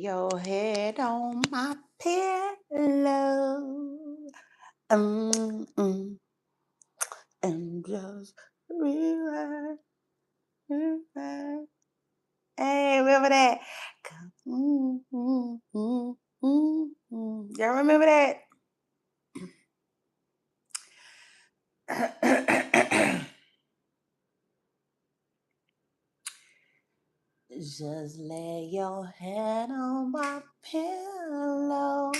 your head on my pillow. Mm, mm, and just relax, relax. Hey, remember that? Mm, mm, mm, mm, mm. Y'all remember that? Just lay your head on my pillow.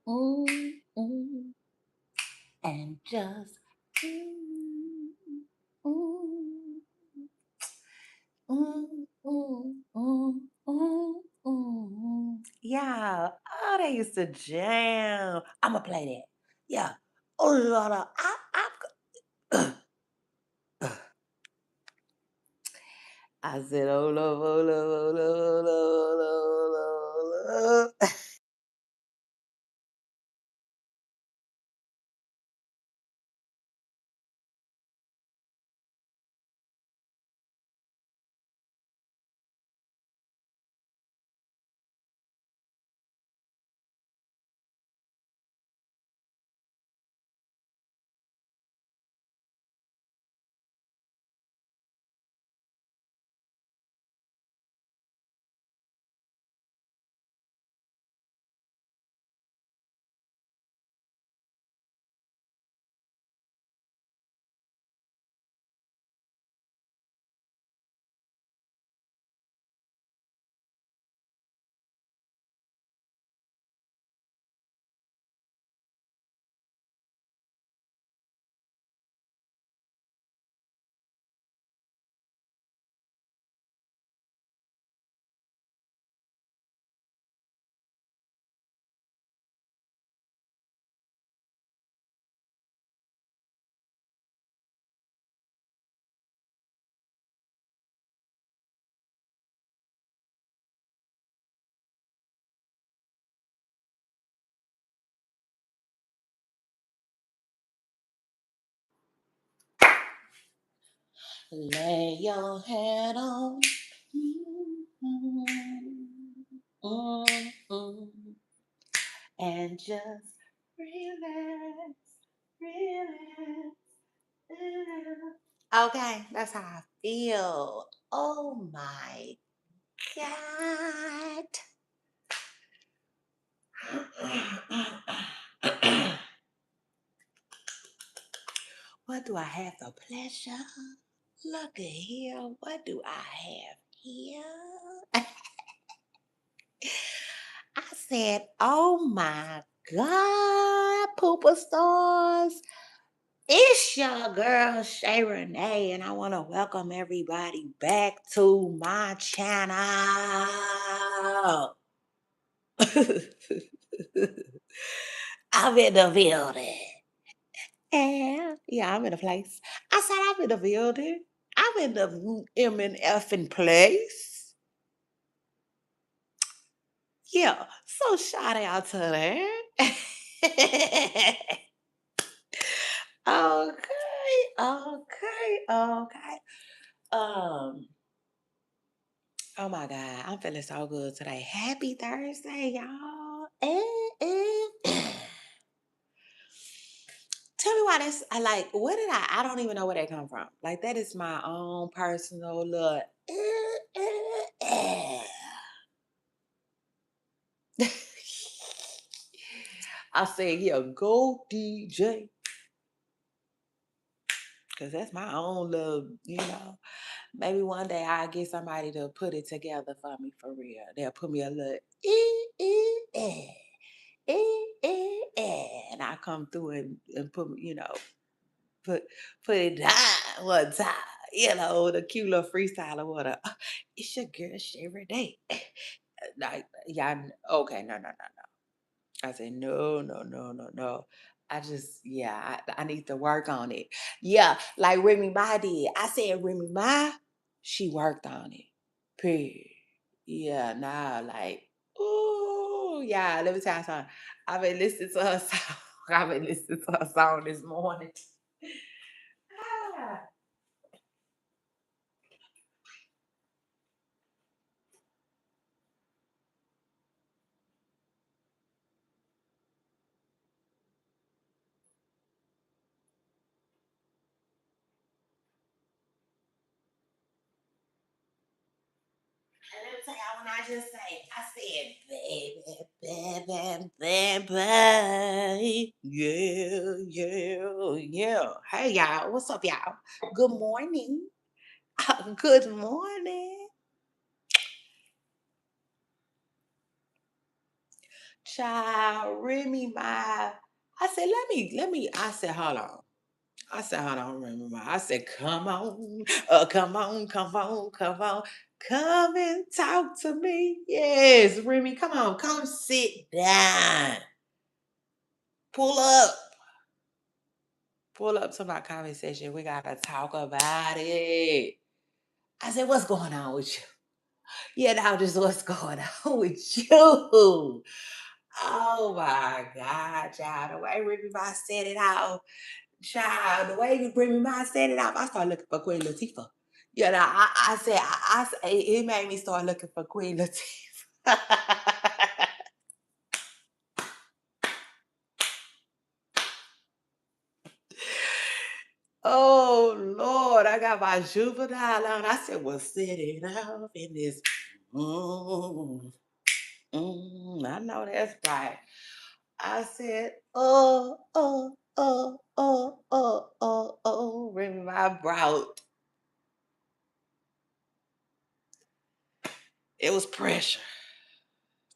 Mm, mm, and just mm, mm, mm, mm, mm, mm, yeah. Oh, they used to jam. I'ma play that. Yeah. Oh Lord, I said, oh love, oh love, oh love, oh love, oh love, oh love. Lay your head on. Mm, mm, mm, and just relax, relax, relax. Okay, that's how I feel. Oh my God. What do I have the pleasure? Look at here. What do I have here? I said, oh my God, Pooper Stars. It's your girl, Shay Renee, and I want to welcome everybody back to my channel. I'm in the building. Yeah, I'm in a place. I said I'm in the building. I'm in the M and F in place. Yeah, so shout out to that. Okay, okay. Um, oh my God, I'm feeling so good today. Happy Thursday, y'all. Tell me why this, I like, where did I don't even know where that come from. Like, that is my own personal little, I say, yeah, go DJ. Cause that's my own little, maybe one day I'll get somebody to put it together for me for real. They'll put me a little and I come through and put, put put it down one time, the cute little freestyle or whatever. It's your girl every day. Like, yeah, okay, no. I said, no, no, no, no, no. I just, yeah, I need to work on it. Yeah, like Remy Ma did. I said Remy Ma, she worked on it. Period. Yeah, nah, like, ooh, yeah, let me tell you something. I've been listening to her song. I've been listening to her song this morning. Ah. And let me tell y'all when I just say, I said, baby, baby, baby. Yeah, yeah, yeah. Hey, y'all. What's up, y'all? Good morning. Good morning. Child, Remy Ma. I said, I said, hold on. I said, hold on, Remy Ma. I said, come on, come on, come on, come on. Come and talk to me. Yes, Remy, come on, come sit down. Pull up. Pull up to my comment section. We gotta talk about it. I said, what's going on with you? Yeah, now just what's going on with you? Oh my God, child. The way Remy Ma said it out. Child, the way you bring me my set it up, I started looking for Queen Latifah. You know, I said, it made me start looking for Queen Latifah. Oh, Lord, I got my juvenile on. I said, well, sit it up in this. Mm, I know that's right. I said, ring my brow. It was pressure,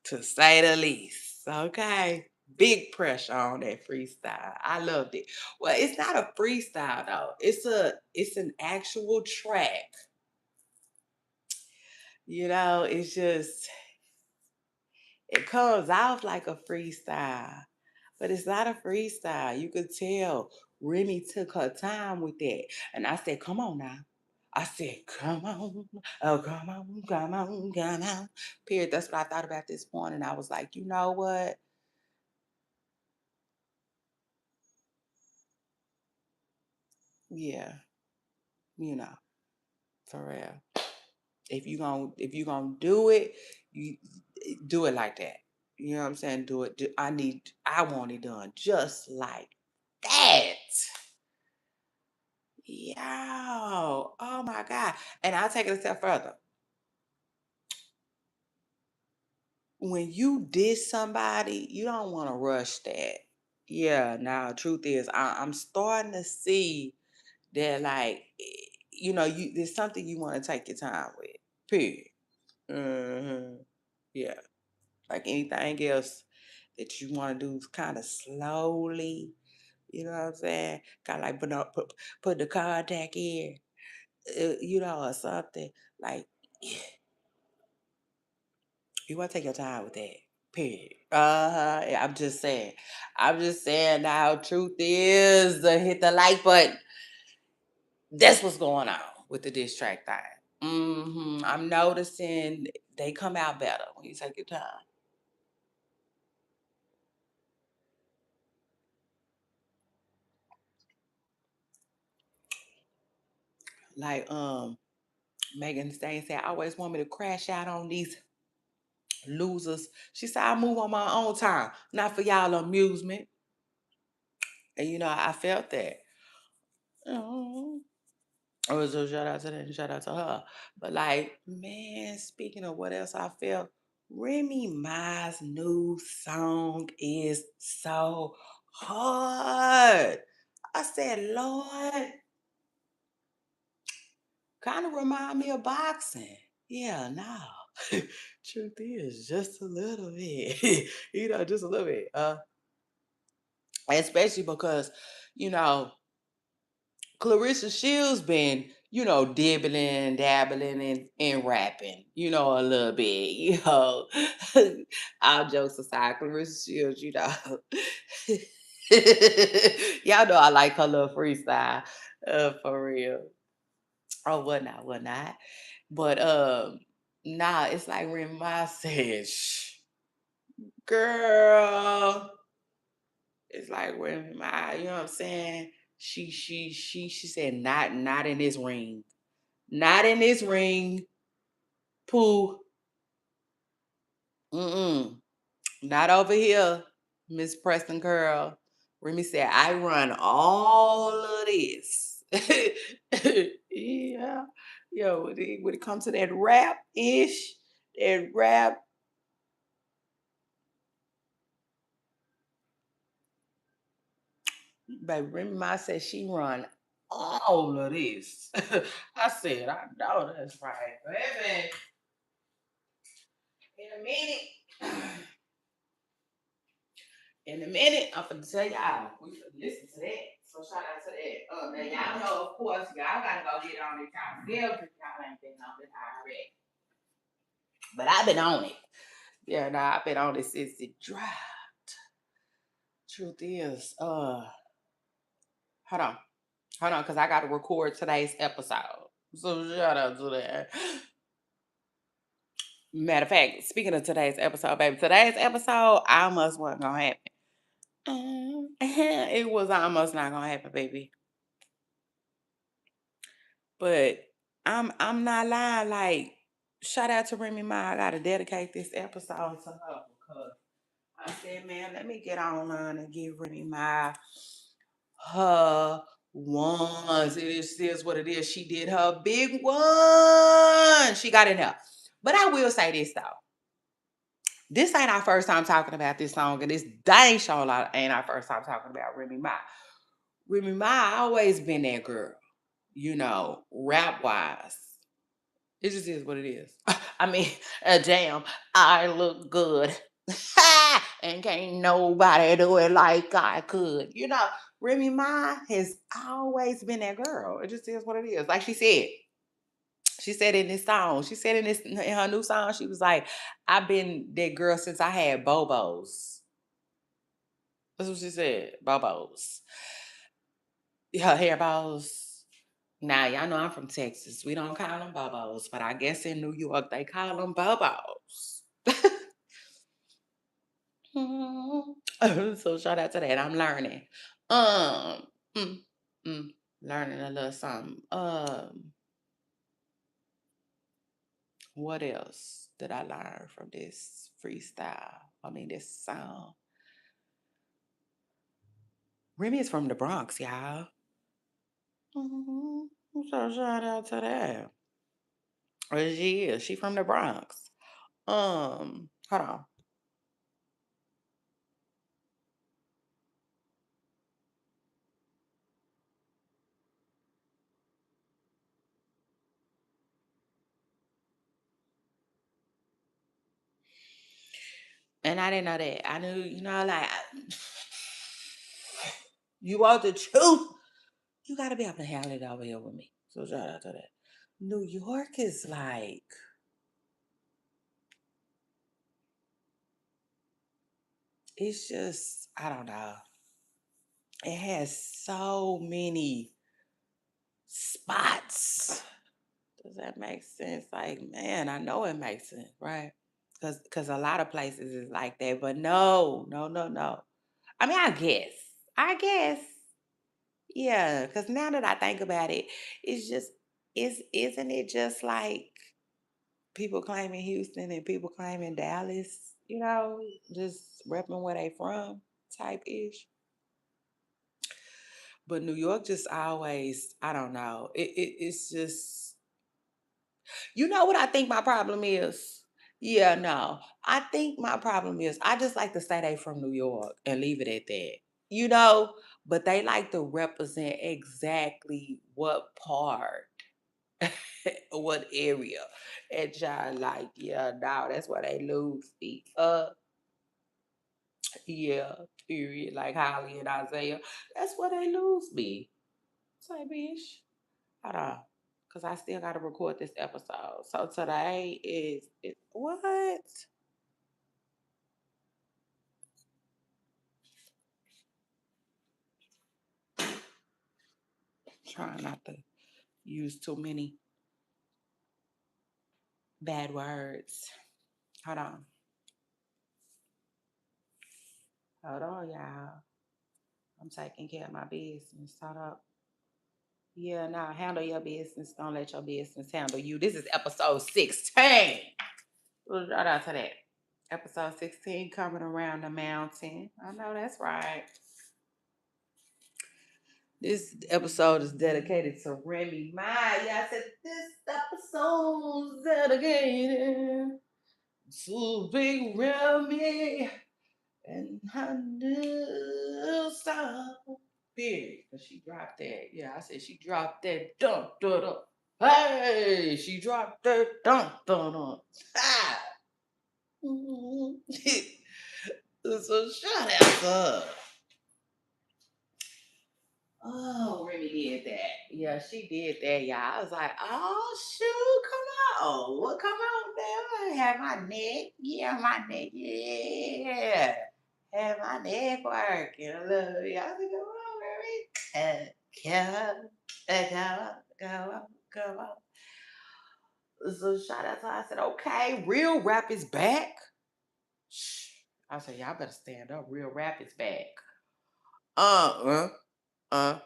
to say the least. Okay. Big pressure on that freestyle. I loved it. Well, it's not a freestyle though. It's an actual track. It's just it comes off like a freestyle, but it's not a freestyle. You could tell Remy took her time with that. And I said, come on now. I said, come on. Oh, come on, come on, come on. Period. That's what I thought about this morning. I was like, you know what? Yeah, you know, for real. If you gonna do it, you do it like that. You know what I'm saying? Do it. I want it done just like that. Yo, oh my God. And I'll take it a step further. When you diss somebody, you don't want to rush that. Yeah, now truth is I'm starting to see that like there's something you want to take your time with. Period. Yeah. Like anything else that you want to do kind of slowly. You know what I'm saying? Kind of like put the contact in, or something. Like, you want to take your time with that. Period. Yeah, I'm just saying. I'm just saying now, truth is, hit the like button. That's what's going on with the diss track thing. I'm noticing they come out better when you take your time. Like Megan Thee Stallion said, I always want me to crash out on these losers. She said, I move on my own time, not for y'all amusement. And I felt that. Oh, I was a shout out to that and shout out to her. But like, man, speaking of what else I felt, Remy Ma's new song is so hard. I said, Lord, kind of remind me of boxing. Yeah, no. Truth is, just a little bit. Just a little bit. Especially because, you know, Clarissa Shields been, dibbling, dabbling, and rapping, a little bit. All jokes aside, Clarissa Shields, y'all know I like her little freestyle, for real. Oh, whatnot, whatnot. But nah, it's like when Ma said, shh, girl. It's like when my, you know what I'm saying? She said, not in this ring. Not in this ring, Pooh. Mm-mm. Not over here, Miss Preston Girl. Remy said, I run all of this. Yeah. Yo, when it comes to that rap ish, and rap. Baby, Remy Ma said she run all of this. I said, I know that's right. Baby, in a minute. In a minute, I'm gonna tell y'all. We finna listen to that. So shout out to that. Now y'all know, of course, y'all gotta go get on it yourself if y'all ain't been on it already. But I've been on it. Yeah, nah, I've been on it since it dropped. Truth is, hold on. Hold on, because I gotta record today's episode. So shout out to that. Matter of fact, speaking of today's episode, baby, today's episode almost wasn't gonna happen. It was almost not gonna happen, baby. But I'm not lying. Like, shout out to Remy Ma. I gotta dedicate this episode to her because I said, man, let me get online and give Remy Ma her ones. It is what it is. She did her big one. She got in there. But I will say this though. This ain't our first time talking about this song, and this dang sure ain't our first time talking about Remy Ma. Remy Ma always been that girl, rap wise. It just is what it is. I mean, damn, I look good. And can't nobody do it like I could. Remy Ma has always been that girl. It just is what it is. Like she said. She said in this song, in her new song, she was like, I've been that girl since I had Bobos. That's what she said. Bobos. Her hair bows. Now, y'all know I'm from Texas. We don't call them Bobos, but I guess in New York they call them Bobos. So shout out to that. I'm learning. Um, mm, mm, learning a little something. What else did I learn from this freestyle? I mean, this song. Remy is from the Bronx, y'all. So shout out to that. She is. She from the Bronx. Hold on. And I didn't know that. I knew, like you want the truth. You gotta be able to handle it over here with me. So shout out to that. New York is like, it's just, I don't know. It has so many spots. Does that make sense? Like, man, I know it makes sense, right? Because a lot of places is like that, but no, no, no, no. I mean, I guess, yeah. Because now that I think about it, it's just, isn't it just like people claiming Houston and people claiming Dallas? Just repping where they from, type ish. But New York just always, I don't know. It's just, what I think my problem is? Yeah, no. I think my problem is I just like to say they from New York and leave it at that. You know, but they like to represent exactly what part, what area. And y'all like, yeah, no, that's where they lose me. Yeah, period. Like Holly and Isaiah. That's where they lose me. Say, bitch. Hold on. Because I still got to record this episode. So today is what? Trying not to use too many bad words. Hold on. Hold on, y'all. I'm taking care of my business. Hold up. Yeah, now handle your business. Don't let your business handle you. This is episode 16. Well, shout out to that. Episode 16 coming around the mountain. I know that's right. This episode is dedicated to Remy Ma. Yeah, I said this episode's dedicated. So big Remy and her new song. Period. Cause she dropped that. Yeah, I said she dropped that dun dun dun. Hey, she dropped that dun dun dun. Ah. So shout out to her. Oh, Remy did that. Yeah, she did that, y'all. I was like, oh shoot, come on. Well, come on now. Have my neck. Yeah, my neck. Yeah. Have my neck working a little bit. I said, come on, Remy. Come on, come on. So shout out to her. I said, okay, real rap is back. Shh. I said, y'all better stand up. Real rap is back. Uh, uh.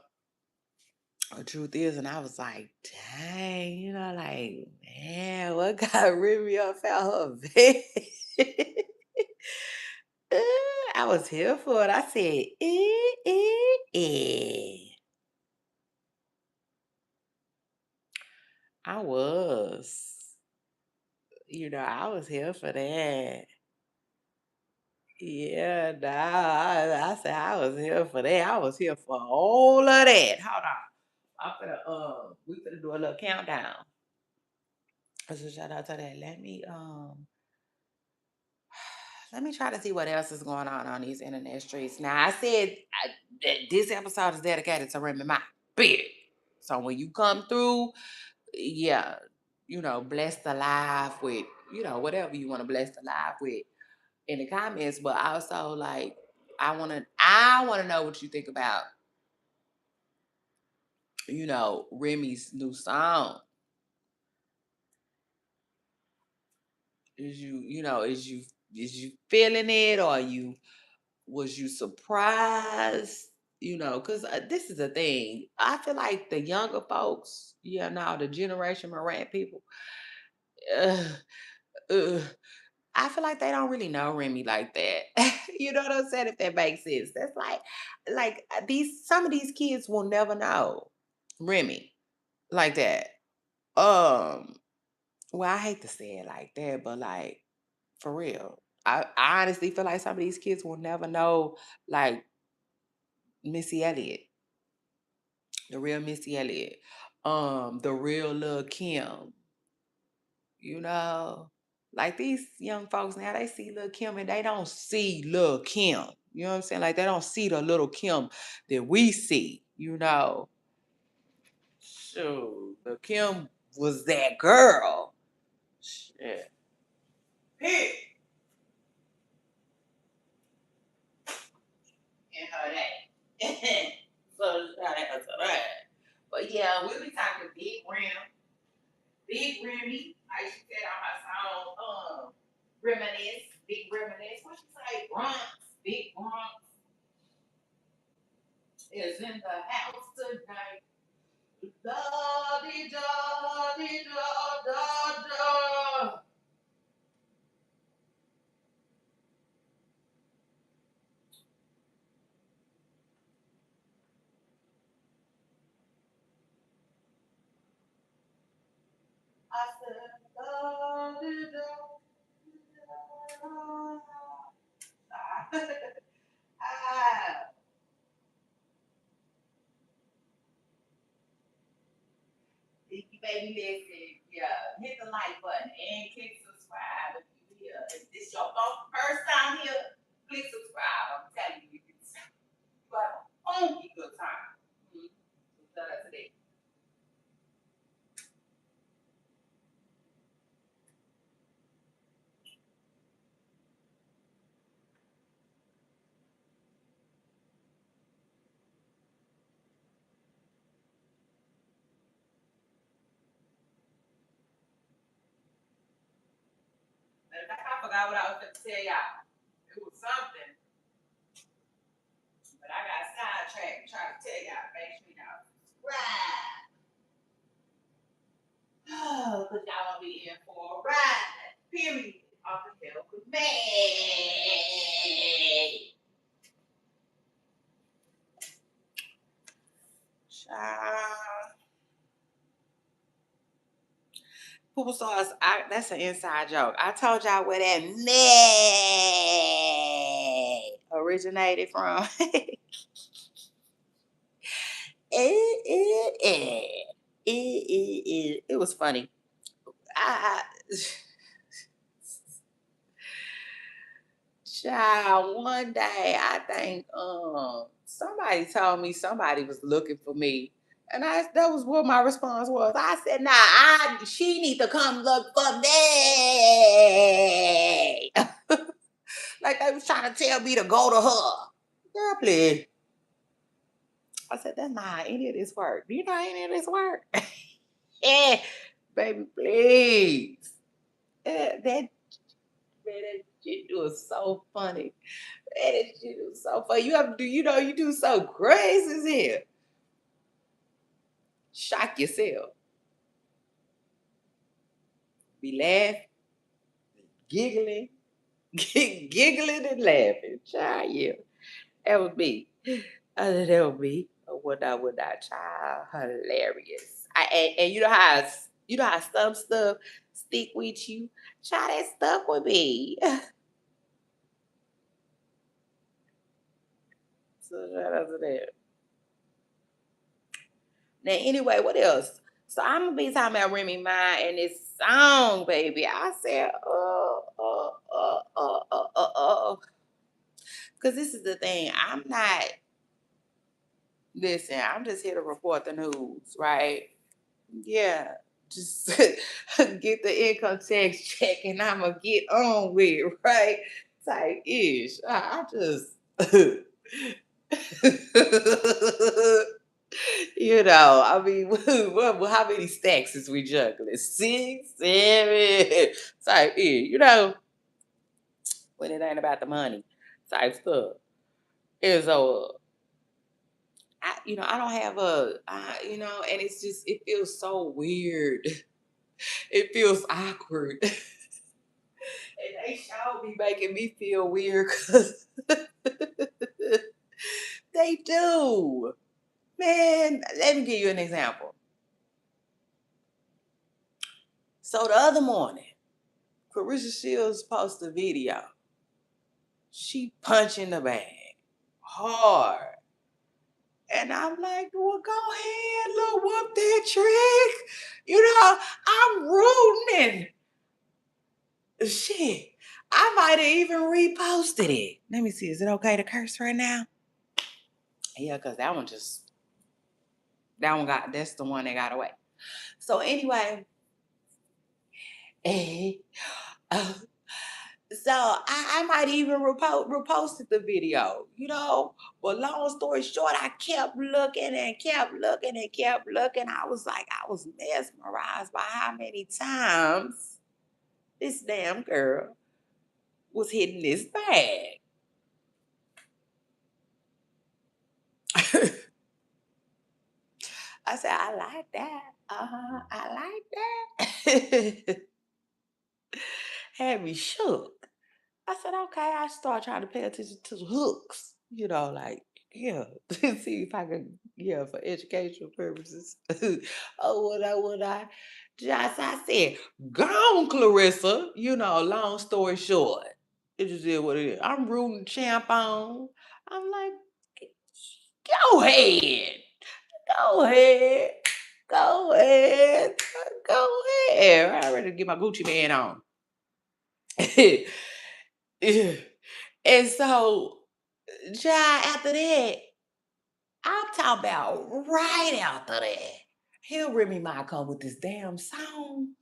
The truth is, and I was like, dang, like, man, what got Remy up out her bed? I was here for it. I said, eh. I was. I was here for that. Yeah, nah, I said I was here for that. I was here for all of that. Hold on. We finna do a little countdown. So shout out to that. Let me try to see what else is going on these internet streets. Now, I said that this episode is dedicated to Remy Ma. Period. So when you come through, yeah, bless the live with, whatever you want to bless the live with in the comments. But also, like, I wanna know what you think about, Remy's new song. Is you feeling it, or was you surprised? Because this is a thing. I feel like the younger folks, now the generation Morant people, uh, uh, I feel like they don't really know Remy like that. You know what I'm saying? If that makes sense, that's like these some of these kids will never know Remy like that. Um, well, I hate to say it like that, but like for real, I honestly feel like some of these kids will never know like Missy Elliott, the real Missy Elliott, the real Lil Kim, you know. Like these young folks now, they see Lil Kim and they don't see Lil Kim. You know what I'm saying? Like they don't see the little Kim that we see. Shoot, Lil Kim was that girl. Shit. Hey. In her day. So shout out to that. But yeah, we'll be talking Big Remy, like she said on her song, Reminisce, Big Reminisce. What she say? Bronx, Big Bronx is in the house tonight. Da di da di da da da. I said da di da da. Ah, if you baby listen, yeah, hit the like button and click subscribe if you here. If this your first time here, click subscribe. I'm telling you, you have a funky good time. Mm-hmm. So that's today. I forgot what I was going to tell y'all. It was something, but I got sidetracked trying to tell y'all. Make sure y'all subscribe. Oh, because y'all gonna be in for a ride. Period. Off the hill with me. Child. Poo sauce, that's an inside joke. I told y'all where that May originated from. Eh, eh. It was funny. I Child, one day I think somebody told me somebody was looking for me. And that was what my response was. I said, nah, she need to come look for me. Like they was trying to tell me to go to her. Girl, please. I said, that's not how any of this work. Do you know how any of this work? Yeah, baby, please. That man, that shit was so funny. Man, that shit was so funny. You have to do, you do so crazy as hell. Shock yourself. Be laughing, giggling, giggling and laughing. Child, yeah. That would be. That would be. Would not, child. Hilarious. And you know how some stuff stick with you? Child, that stuck with me. So shout out to that. Now, anyway, what else? So I'm gonna be talking about Remy Ma and this song, baby. I said, because this is the thing. I'm not. Listen, I'm just here to report the news, right? Yeah, just get the income tax check, and I'ma get on with it, right? Type ish. I just. I mean, how many stacks is we juggling? 6, 7, type when it ain't about the money type stuff. And so, I don't have and it's just, it feels so weird. It feels awkward. And they shall be making me feel weird because they do. Man, let me give you an example. So the other morning, Carissa Shields posted a video. She punching the bag hard. And I'm like, well, go ahead, look, whoop that trick. I'm rooting. Shit. I might have even reposted it. Let me see. Is it okay to curse right now? Yeah, because that's the one that got away. So anyway, eh, uh, so I might even reposted the video, But long story short, I kept looking and kept looking and kept looking. I was like, I was mesmerized by how many times this damn girl was hitting this bag. I said, I like that. I like that. Had me shook. I said, okay, I start trying to pay attention to the hooks, like, yeah, see if I can, yeah, for educational purposes. Oh, would I? Just, I said, go on, Clarissa. Long story short, it just is what it is. I'm rooting champ on. I'm like, go ahead. Go ahead. Go ahead. Go ahead. I'm ready to get my Gucci band on. And so, child, after that, I'm talking about right after that. He'll Remy Ma come with this damn song.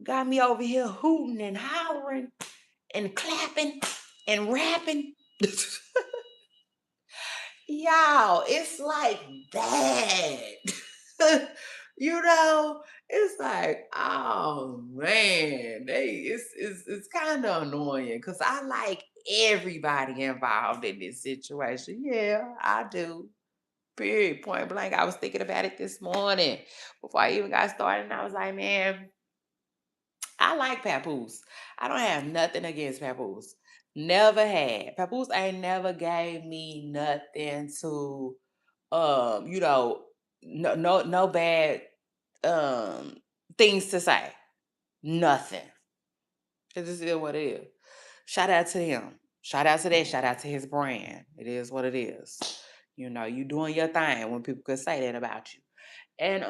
Got me over here hooting and hollering and clapping and rapping. Y'all, it's like that. It's like, oh man, it's kind of annoying because I like everybody involved in this situation. Yeah, I do. Period. Point blank. I was thinking about it this morning before I even got started, and I was like, man, I like Papoose. I don't have nothing against Papoose. Never had. Papoose ain't never gave me nothing to no bad um things to say. Nothing. It just is what it is. Shout out to him. Shout out to that. Shout out to his brand. It is what it is. You doing your thing when people could say that about you. And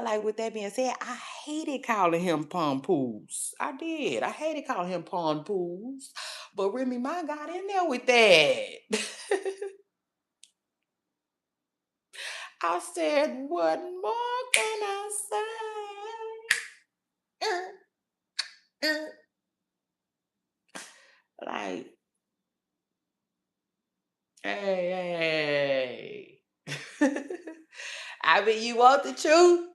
like with that being said, I hated calling him Pon Pools. I did. I hated calling him Pon Pools. But Remy Ma got in there with that. I said, what more can I say? Uh. Like, hey, hey. I mean, you want the truth?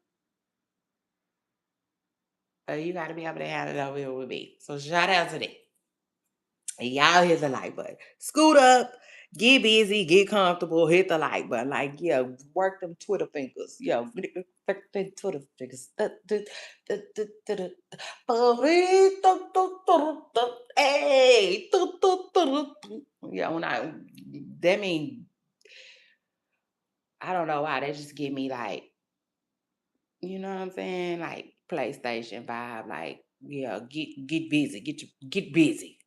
You got to be able to have it over here with me. So shout out to that. And y'all hit the like button. Scoot up, get busy, get comfortable, hit the like button. Like, yeah, work them Twitter fingers. Yeah, Twitter fingers. Hey, yeah, that mean, I don't know why, that just give me like, you know what I'm saying? Like PlayStation vibe, like, yeah, get busy, get busy.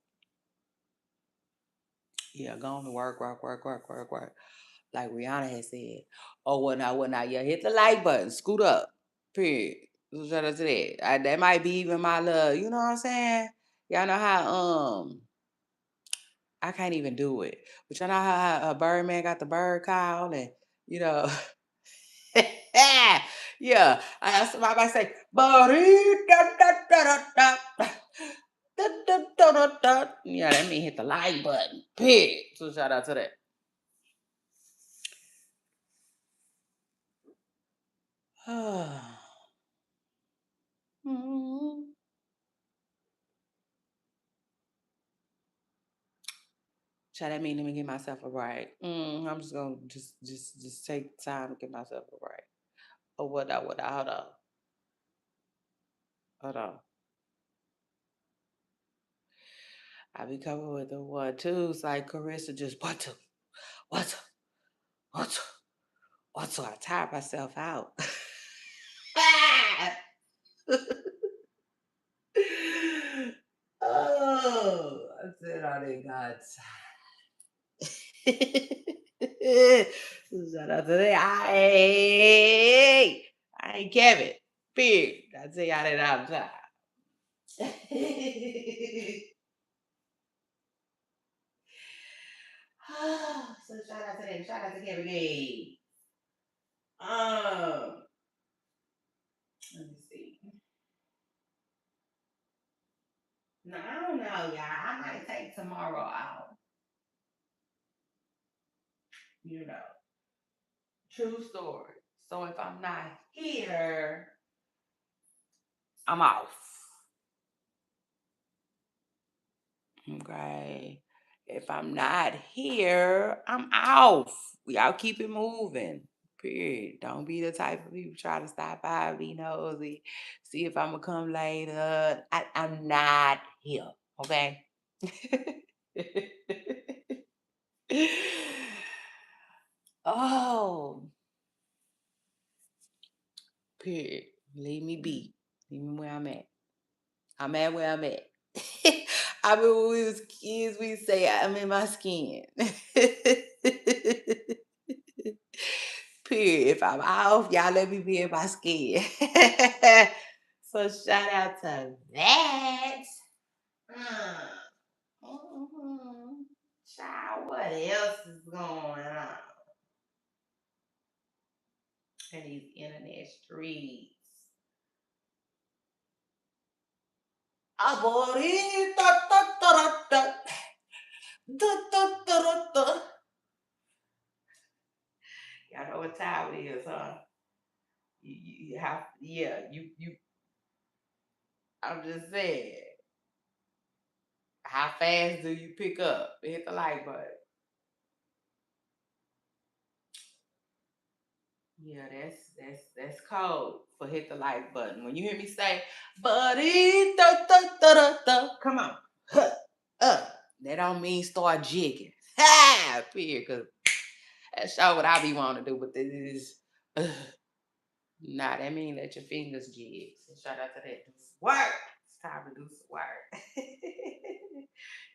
Yeah, go on to work, work, work, work, work, work. Like Rihanna had said. Oh, well now, yeah, hit the like button, scoot up. Period. So shout out to that. That might be even my love. You know what I'm saying? Y'all know how I can't even do it. But y'all know how Birdman got the bird call and you know yeah. Somebody might say, yeah, that mean hit the like button. Period. So shout out to that. Mhm. Child, that mean let me get myself a right. I'm just gonna just take time to get myself a right. Or what hold on. I be coming with the one twos like Carissa just what what what I tire myself out. Oh, I said I didn't got shout out to that. I ain't Kevin. Big. I say y'all that all the time. So shout out to them. Shout out to Kevin Gates. Um, let me see. No, I don't know, y'all. I might take tomorrow out. You know, true story. So if I'm not here, I'm off. Okay. If I'm not here, I'm off. Y'all keep it moving. Period. Don't be the type of people try to stop by, be nosy, see if I'm gonna come later. I'm not here. Okay. Oh, period. Leave me be. Leave me where I'm at. I'm at where I'm at. I mean, when we was kids, we say I'm in my skin. Period. If I'm off, y'all let me be in my skin. So shout out to that. Mm. Mhm. Child, what else is going on in these internet streets? Aborita, ta, ta, ta, ta. Da, da, da, da, da. Y'all know what time it is, huh? You have, yeah, I'm just saying, how fast do you pick up? Hit the like button. Yeah, that's code for hit the like button. When you hear me say, buddy, da, da, da, da, da, come on, huh, that don't mean start jigging. Ha! Period, because that's sure what I be wanting to do, but this is, Nah, that mean let your fingers jig. So shout out to that. Do some work. It's time to do some work.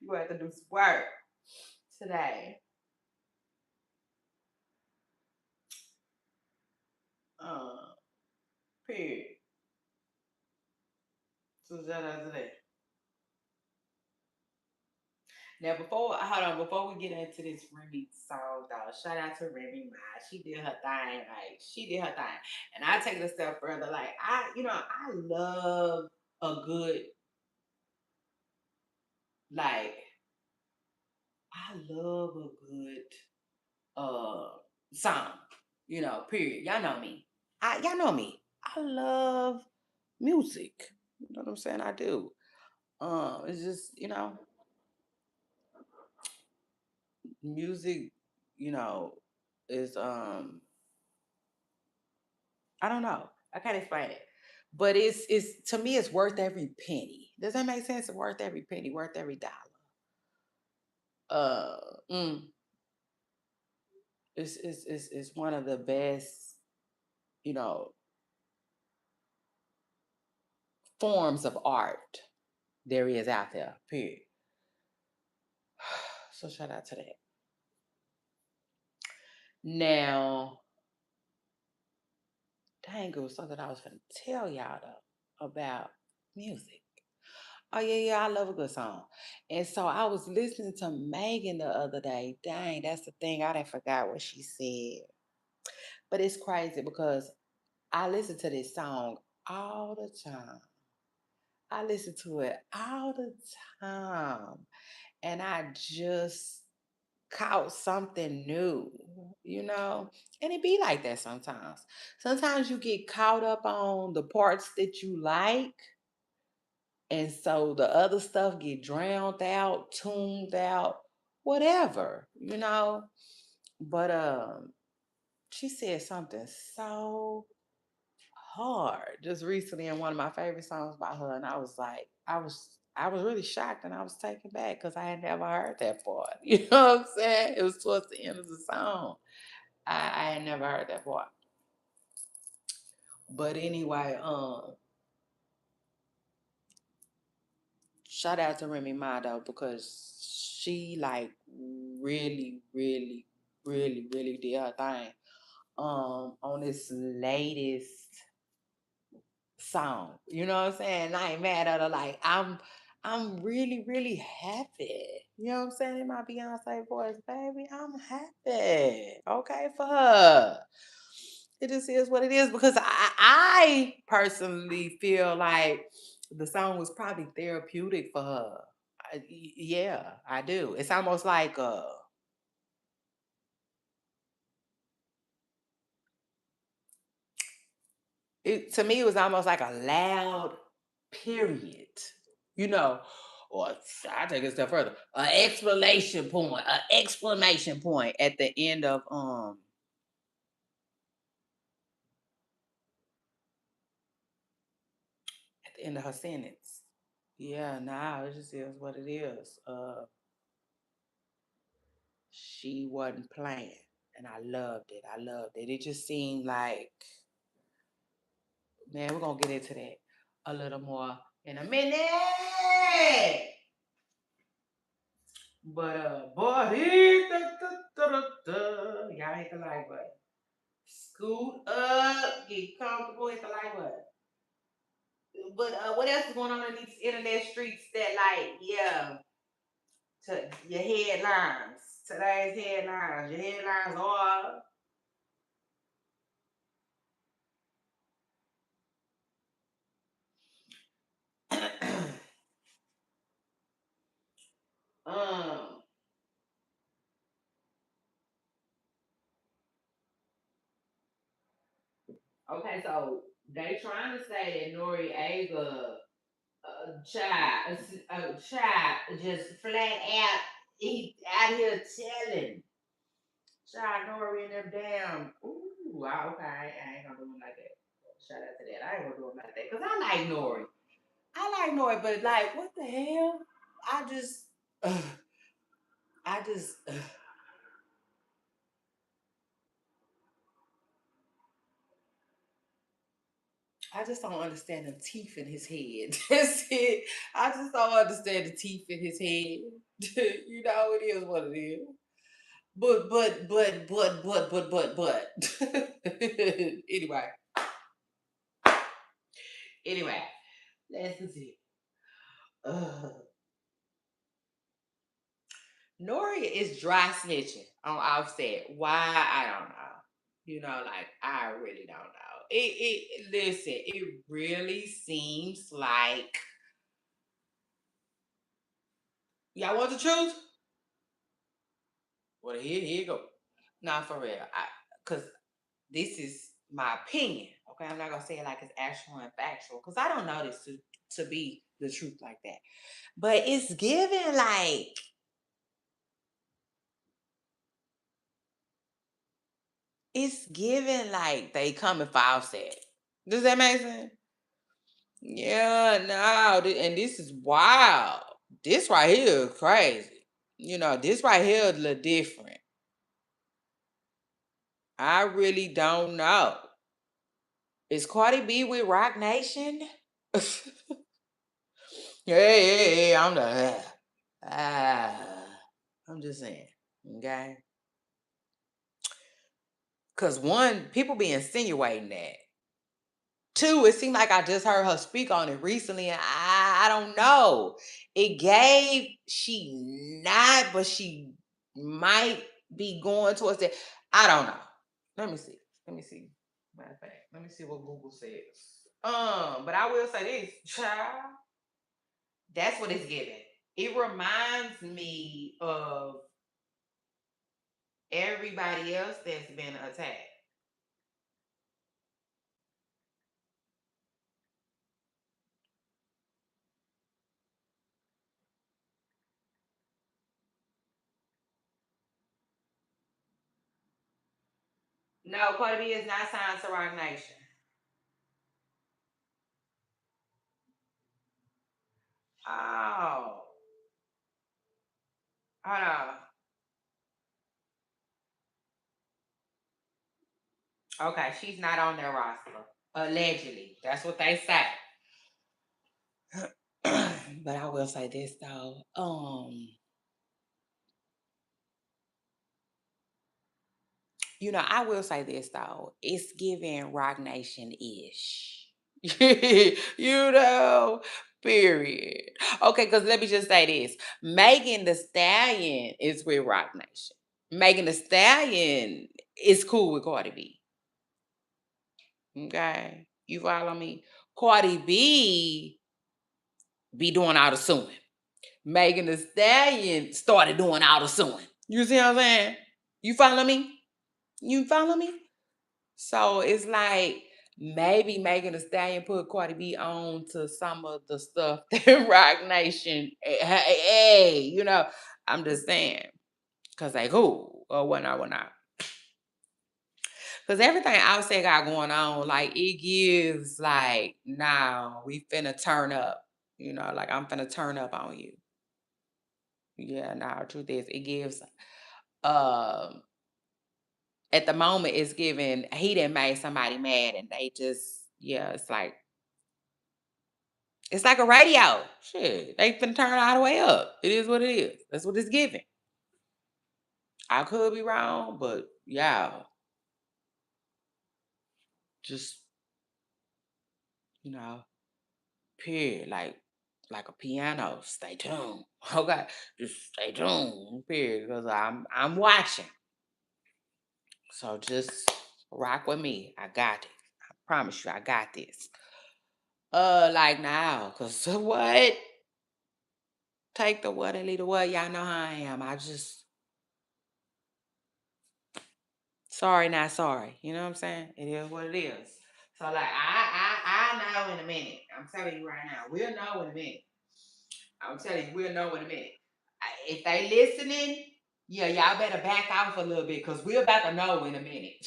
You gonna have to do some work today. Uh, period. So shout out to that. Now before we get into this Remy song, though, shout out to Remy Ma. She did her thing, like she did her thing. And I take it a step further. Like I love a good, like, I love a good uh song. Period. Y'all know me. Y'all know me. I love music. You know what I'm saying? I do. It's just, music, you know, is I don't know. I can't explain it. But it's to me it's worth every penny. Does that make sense? It's worth every penny, worth every dollar. Uh mm, it's one of the best, you know, forms of art there is out there, period. So shout out to that. Now, dang, it was something I was gonna tell y'all though about music. Oh yeah, yeah, I love a good song. And so I was listening to Megan the other day. Dang, that's the thing. I didn't forgot what she said. But it's crazy because I listen to this song all the time. I listen to it all the time. And I just caught something new, you know? And it be like that sometimes. Sometimes you get caught up on the parts that you like, and so the other stuff get drowned out, tuned out, whatever, you know? But she said something so hard just recently in one of my favorite songs by her, and I was like, I was really shocked and I was taken back because I had never heard that part. You know what I'm saying? It was towards the end of the song. I had never heard that part. But anyway, shout out to Remy Ma though, because she like really, really, really, really did her thing. On this latest song. You know what I'm saying? And I ain't mad at her. Like I'm really, really happy. You know what I'm saying? In my Beyonce voice, baby, I'm happy. Okay for her. It just is what it is because I personally feel like the song was probably therapeutic for her. Yeah, I do. It's almost like it to me it was almost like a loud period, you know, or I take it a step further, an exclamation point at the end of her sentence. Yeah, nah, it just is what it is. She wasn't playing, and I loved it. I loved it. It just seemed like, man, we're gonna get into that a little more in a minute. But boy, y'all hit the like button. Scoot up, get comfortable, hit the like button. But what else is going on in these internet streets that, like, yeah, to your headlines, today's headlines, your headlines are um okay, so they trying to say that Noriega child just flat out he out here telling child Nori and them damn okay, I ain't gonna do him like that. Shout out to that. I ain't gonna do him like that. Cause I like Nori, but like what the hell? I just uh, I just I just don't understand the teeth in his head. That's it. I just don't understand the teeth in his head. You know, it is what it is. But. Anyway, anyway, let's see. Uh, Nori is dry snitching on Offset. Why? I don't know. You know, like I really don't know. Listen, it really seems like y'all want the truth? Well, here you go. Nah, for real. Cause this is my opinion. Okay, I'm not gonna say it like it's actual and factual, cause I don't know this to be the truth like that. But it's given like they coming for Offset. Does that make sense? Yeah, no, and this is wild. This right here is crazy. You know, this right here is a little different. I really don't know. Is Cardi B with Rock Nation? Hey, I'm the I'm just saying, okay? Cause one, people be insinuating that. Two, it seemed like I just heard her speak on it recently, and I don't know. It gave she not, but she might be going towards that. I don't know. Let me see. Let me see. Matter of fact, let me see what Google says. But I will say this, child. That's what it's giving. It reminds me of everybody else that's been attacked. No, Cardi B is not signed to Rock Nation. Oh, hold on. Okay, she's not on their roster. Allegedly. That's what they say. But I will say this though. I will say this though. It's giving Rock Nation ish. you know, period. Okay, because let me just say this. Megan the Stallion is with Rock Nation. Megan the Stallion is cool with Cardi B. Okay. You follow me? Cardi B be doing all the suing. Megan the Stallion started doing all the suing. You see what I'm saying? You follow me? You follow me? So it's like maybe Megan the Stallion put Cardi B on to some of the stuff that Rock Nation, hey, I'm just saying. Cause they cool or whatnot, whatnot. Cause everything Offset got going on, like it gives like, now we finna turn up. Like I'm finna turn up on you. Yeah, now truth is it gives um at the moment it's giving he didn't make somebody mad and they just it's like a radio. Shit. They finna turn all the way up. It is what it is. That's what it's giving. I could be wrong, but yeah. Just, you know, period. Like a piano. Stay tuned. Okay. Just stay tuned. Period. Because I'm watching. So just rock with me. I got it. I promise you, I got this. Like now, cause what? Take the what and leave the what. Y'all know how I am. I just sorry, not sorry. You know what I'm saying? It is what it is. So like I know in a minute. I'm telling you right now. We'll know in a minute. I'm telling you, we'll know in a minute. If they listening, yeah, y'all better back off a little bit because we're about to know in a minute.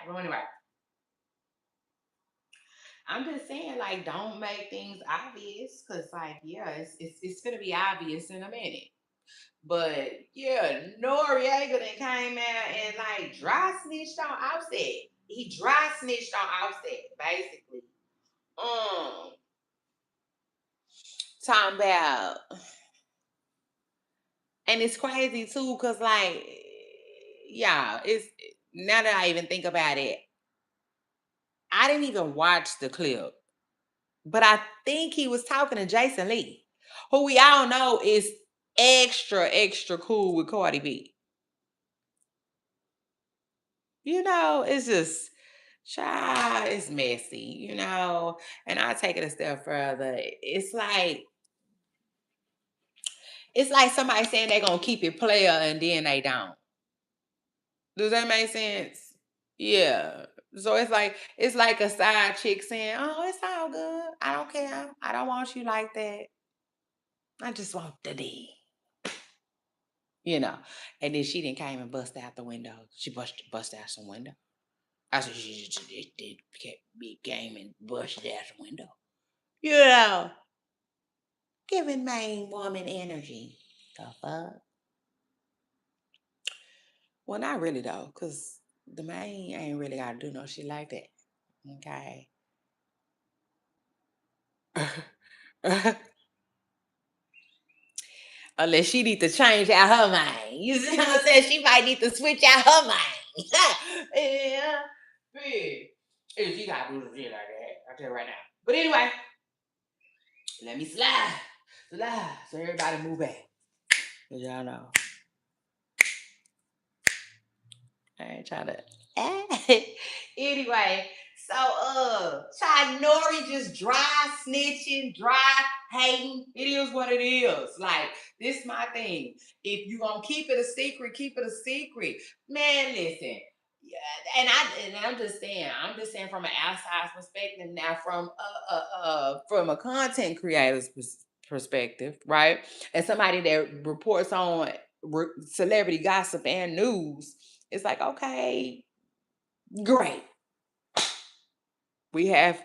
Well, anyway, I'm just saying, like, don't make things obvious, cause, like, yeah, it's gonna be obvious in a minute. But yeah, Noriega then came out and like dry snitched on Offset. He dry snitched on Offset, basically. Um, talking about, and it's crazy too, cause like, yeah, it's now that I even think about it, I didn't even watch the clip, but I think he was talking to Jason Lee, who we all know is extra cool with Cardi B. It's just, child, it's messy, and I take it a step further. It's like somebody saying they're gonna keep it player and then they don't. Does that make sense? Yeah. So it's like a side chick saying, "Oh, it's all good. I don't care. I don't want you like that. I just want the D." You know. And then she didn't came and bust out the window. She bust out some window. I said she just did big game and busted out the window. You know, giving main woman energy. The fuck? Well, not really though, cause the main ain't really gotta do no shit like that. Okay. Unless she need to change out her mind. You see what I'm saying? She might need to switch out her mind. Yeah. Yeah. If she gotta do some shit like that, I'll tell you right now. But anyway, let me slide. Slide. So everybody move back. Cause y'all know. I ain't trying to. Anyway, so Chai Nori just dry snitching, dry hating. It is what it is. Like, this my thing. If you gonna keep it a secret, keep it a secret. Man, listen. Yeah, and I'm just saying from an outside perspective now, from a content creator's perspective, right? And somebody that reports on celebrity gossip and news, it's like, okay, great. We have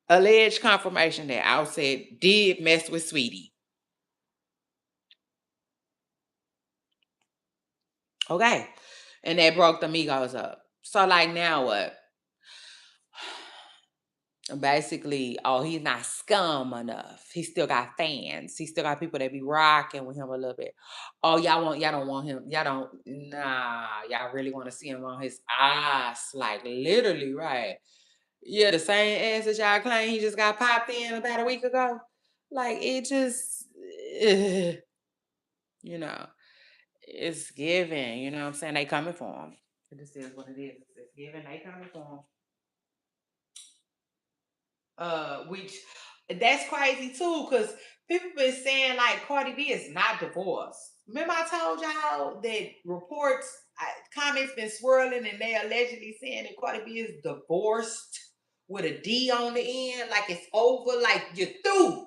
alleged confirmation that Outset did mess with Sweetie. Okay. And that broke the Migos up. So, like, now what? Basically, oh, he's not scum enough. He still got fans. He still got people that be rocking with him a little bit. Oh, y'all don't want him. Y'all really want to see him on his ass. Like, literally, right? Yeah, the same ass that y'all claim he just got popped in about a week ago. Like, it just, you know, it's giving. You know what I'm saying? They coming for him. It just is what it is. It's giving. They coming for him. Which that's crazy too, because people been saying like Cardi B is not divorced. Remember I told y'all that comments been swirling and they allegedly saying that Cardi B is divorced with a D on the end, like it's over, like you're through.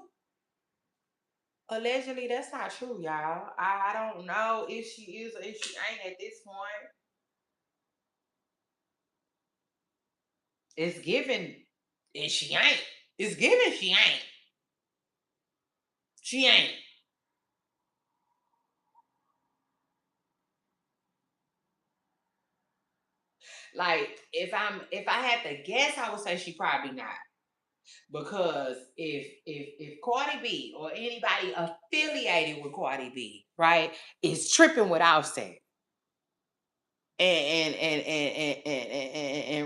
Allegedly, that's not true, y'all. I don't know if she is or if she ain't at this point. It's given, and she ain't. It's given, she ain't. She ain't. Like if I had to guess, I would say she probably not. Because if Cardi B or anybody affiliated with Cardi B, right, is tripping with Offset and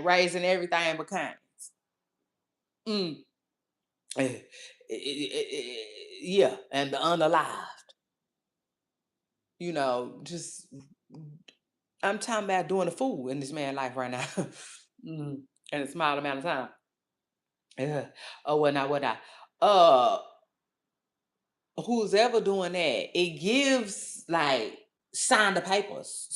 raising everything behind. Mm. eh, yeah, and the unalived. Just I'm talking about doing a fool in this man's life right now. mm. In a small amount of time. Yeah. Oh, what not. Uh, who's ever doing that, it gives like sign the papers.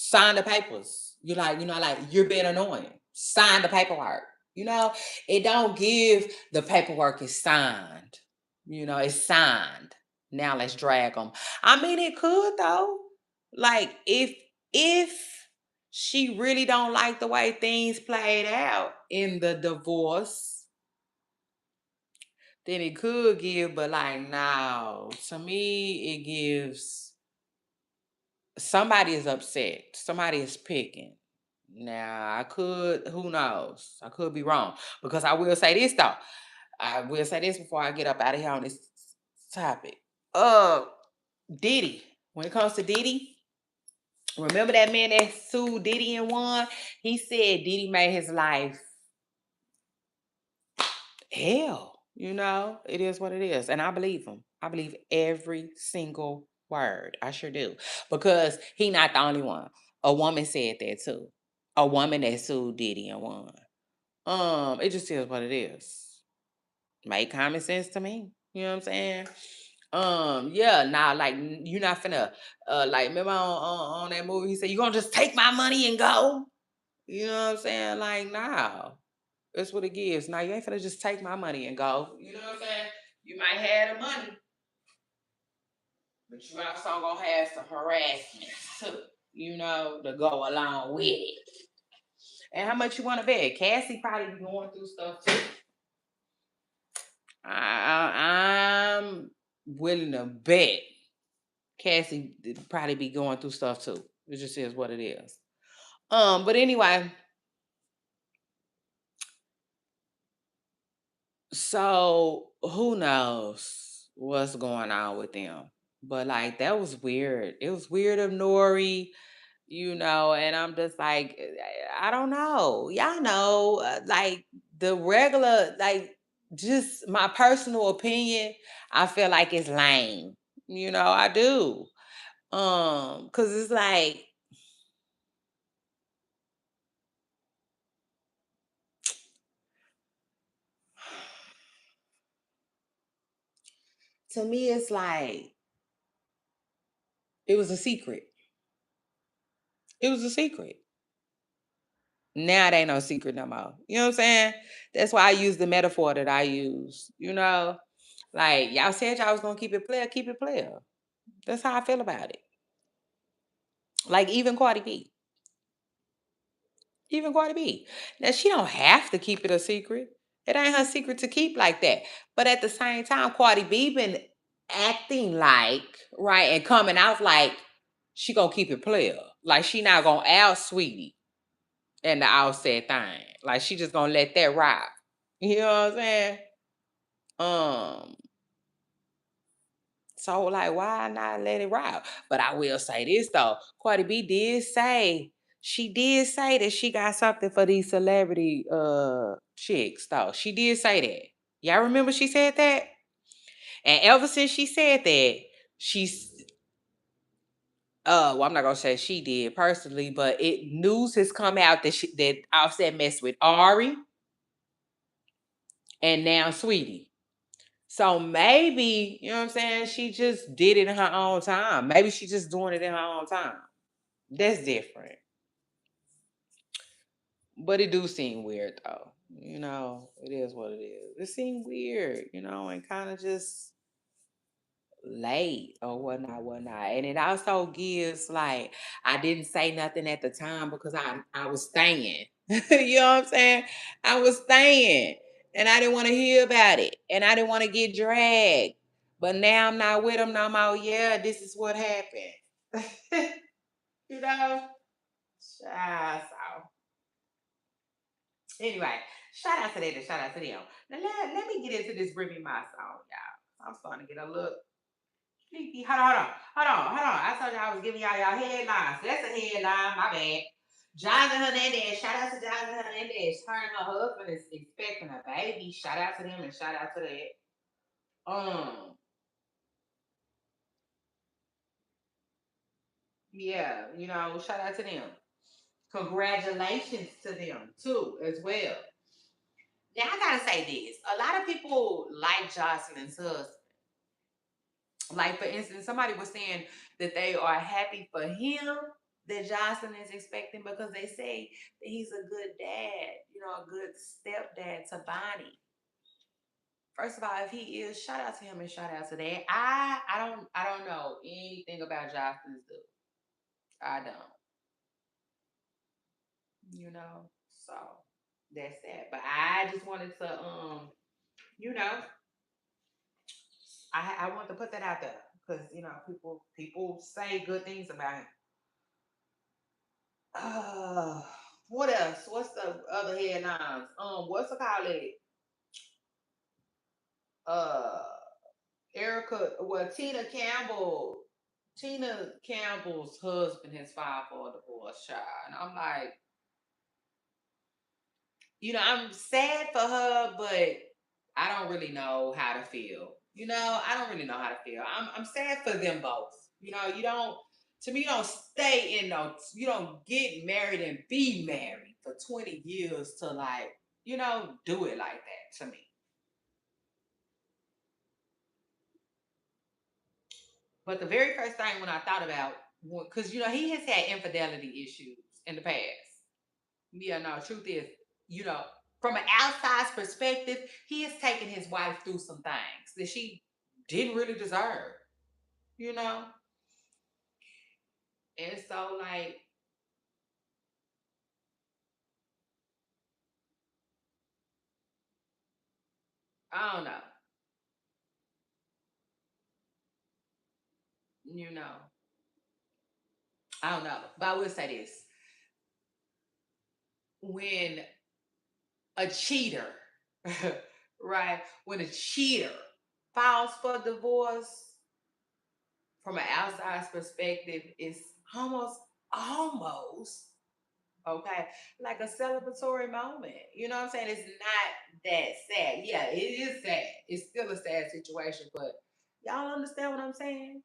Like you're being annoying. Sign the paperwork. It don't give the paperwork is signed. It's signed. Now let's drag them. I mean, it could though. Like if she really don't like the way things played out in the divorce, then it could give, but like no. To me, it gives somebody is upset. Somebody is picking. Now, who knows? I could be wrong. Because I will say this though. I will say this before I get up out of here on this topic. Uh, Diddy. When it comes to Diddy, remember that man that sued Diddy and won? He said Diddy made his life hell. You know, it is what it is. And I believe him. I believe every single word. I sure do. Because he not the only one. A woman said that too. A woman that sued Diddy and won. It just is what it is. Make common sense to me. You know what I'm saying? Yeah, nah, like you're not finna like remember on that movie he said, you gonna just take my money and go? You know what I'm saying? Like, nah. That's what it gives. Now you ain't finna just take my money and go. You know what I'm saying? You might have the money, but you also gonna have some harassment too, you know, to go along with it. And how much you wanna bet? Cassie probably be going through stuff too. I'm willing to bet Cassie probably be going through stuff too. It just is what it is. But anyway, so who knows what's going on with them? But like that was weird. It was weird of Nori, you know, and I'm just like, I don't know. Y'all know, like the regular, like just my personal opinion, I feel like it's lame. You know, I do. Cause it's like to me, it's like it was a secret. It was a secret. Now it ain't no secret no more. You know what I'm saying? That's why I use the metaphor that I use. You know, like y'all said y'all was gonna keep it player. That's how I feel about it. Like even Cardi B. Even Cardi B. Now she don't have to keep it a secret. It ain't her secret to keep like that. But at the same time, Cardi B been acting like, right, and coming out like she gonna keep it player. Like she not gonna out sweetie and the outset thing. Like she just gonna let that rock. You know what I'm saying? Um, so like why not let it rock? But I will say this though. Cardi B did say she did say that she got something for these celebrity chicks though. She did say that. Y'all remember she said that? And ever since she said that, she's well, I'm not gonna say she did personally, but it news has come out that that Offset messed with Ari and now Sweetie. So maybe, you know what I'm saying, she just did it in her own time. Maybe she just doing it in her own time. That's different. But it do seem weird though. You know, it is what it is. It seemed weird, you know, and kind of just late or whatnot. And it also gives like I didn't say nothing at the time because I was staying. You know what I'm saying? I was staying and I didn't want to hear about it and I didn't want to get dragged. But now I'm not with them no more. Yeah, this is what happened. You know? So anyway, shout out to them and shout out to them. Now let me get into this Remy Ma song, y'all. I'm starting to get a look. Hold on. I told y'all I was giving y'all headlines. That's a headline. My bad. Jonathan Hernandez. Shout out to Jonathan Hernandez. Her and her husband is expecting a baby. Shout out to them and shout out to that. Yeah, you know, shout out to them. Congratulations to them too, as well. Now I gotta say this. A lot of people like Jocelyn's husband. Like for instance, somebody was saying that they are happy for him that Jocelyn is expecting because they say that he's a good dad, you know, a good stepdad to Bonnie. First of all, if he is, shout out to him and shout out to that. I don't know anything about Jocelyn's dude. I don't, you know. So that's that. But I just wanted to you know, I want to put that out there because you know people say good things about him. Uh, what else? What's the other headlines? What's the call it? uh Tina Campbell's husband has filed for a divorce, child. And I'm like, I'm sad for her, but I don't really know how to feel. I don't really know how to feel. I'm sad for them both. You don't to me you don't stay in no you don't get married and be married for 20 years to like, do it like that to me. But the very first thing when I thought about, because he has had infidelity issues in the past. Yeah, no, truth is, you know, from an outside perspective, he has taken his wife through some things that she didn't really deserve, you know? And so, like, I don't know, you know, I don't know. But I will say this: when a cheater, right, when a cheater files for divorce, from an outside perspective, it's almost okay, like a celebratory moment. You know what I'm saying? It's not that sad. Yeah, it is sad. It's still a sad situation, but y'all understand what I'm saying?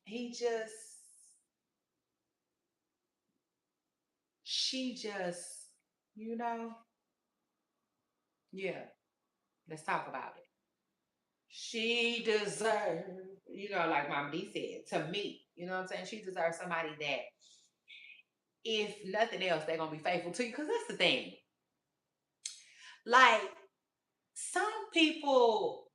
He just, she just, you know, yeah, let's talk about it. She deserves, like Mama D said, to me, you know what I'm saying? She deserves somebody that, if nothing else, they're going to be faithful to you. Because that's the thing. Like, some people,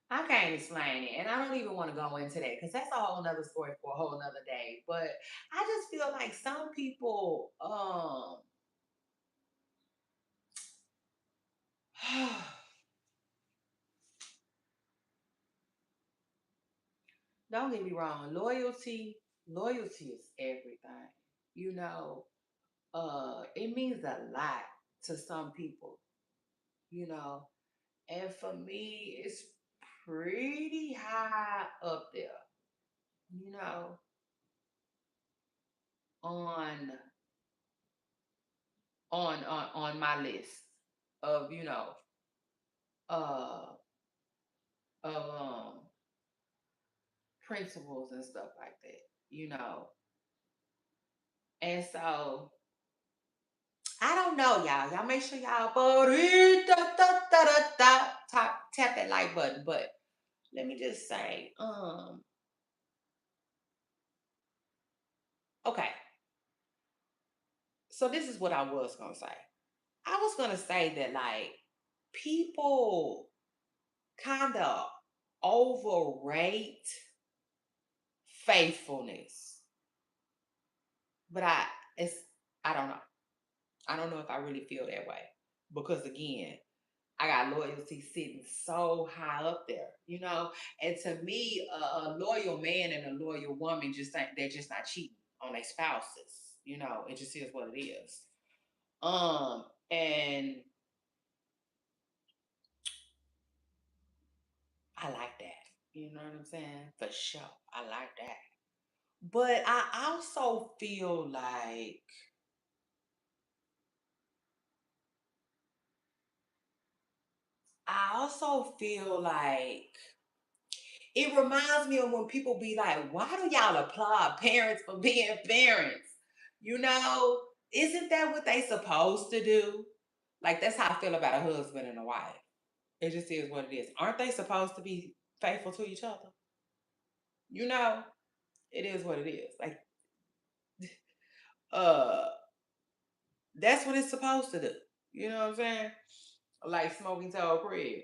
I can't explain it, and I don't even want to go into that because that's a whole nother story for a whole nother day. But I just feel like some people, don't get me wrong, loyalty is everything. You know, it means a lot to some people. You know, and for me, it's pretty high up there. You know, on on my list of uh of principles and stuff like that, you know. And so I don't know, y'all. Y'all make sure y'all tap that like button. But let me just say, okay. So this is what I was gonna say. I was gonna say that like people kind of overrate faithfulness, but it's I don't know. I don't know if I really feel that way because again, I got loyalty sitting so high up there, you know. And to me, a loyal man and a loyal woman just ain't they're just not cheating on their spouses, you know. It just is what it is. And I like that. You know what I'm saying? For sure, I like that. But I also feel like I also feel like it reminds me of when people be like, why do y'all applaud parents for being parents? You know, isn't that what they supposed to do? Like that's how I feel about a husband and a wife. It just is what it is. Aren't they supposed to be faithful to each other? You know, it is what it is. Like, uh, that's what it's supposed to do. You know what I'm saying? Like smoking tall bread.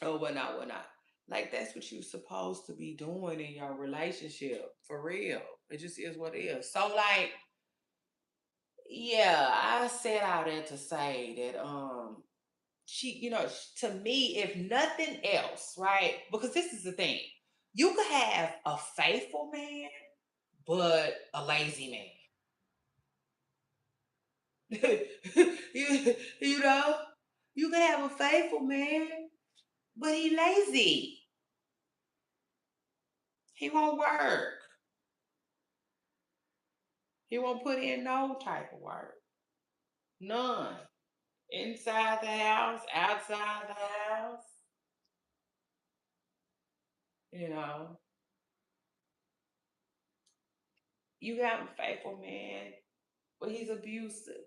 Oh, whatnot, whatnot. Like that's what you're supposed to be doing in your relationship for real. It just is what it is. So like, yeah, I said all that to say that she, to me, if nothing else, right? Because this is the thing. You could have a faithful man, but a lazy man. you know, you can have a faithful man, but he lazy. He won't work. He won't put in no type of work. None. Inside the house, outside the house, you know. You got a faithful man, but he's abusive,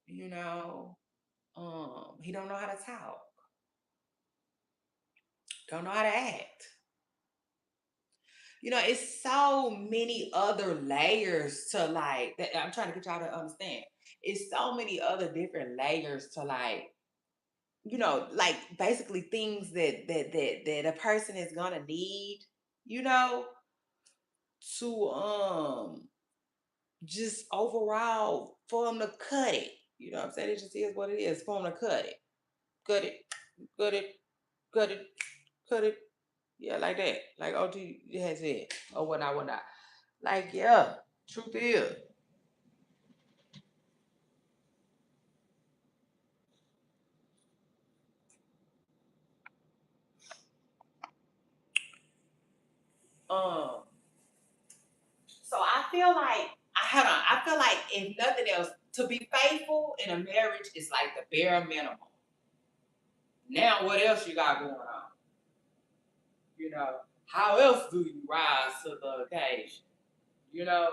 you know. He don't know how to talk, don't know how to act. You know, it's so many other layers to like that I'm trying to get y'all to understand. It's so many other different layers to like, like basically things that a person is gonna need, you know, to just overall for them to cut it. You know what I'm saying? It just is what it is. For them to cut it. Cut it, cut it, cut it, cut it. Yeah, like that. Like OG has it. Or whatnot, whatnot. Like, yeah, truth is. Um, so I feel like hold on. I feel like if nothing else, to be faithful in a marriage is like the bare minimum. Now what else you got going on? You know, how else do you rise to the occasion? You know,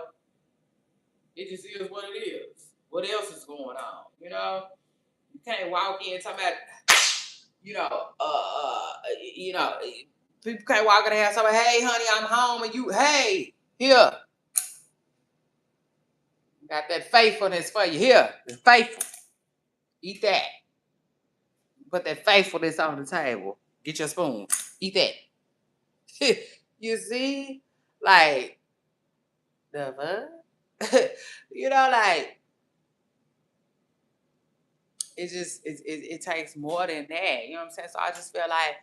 it just is what it is. What else is going on? You know, you can't walk in talking about, you know, you know, people can't walk in the house talking, hey, honey, I'm home, and you, hey, here, got that faithfulness for you. Here, it's faithful. Eat that. Put that faithfulness on the table. Get your spoon. Eat that. You see, like the what? You know, like it takes more than that. You know what I'm saying? So I just feel like,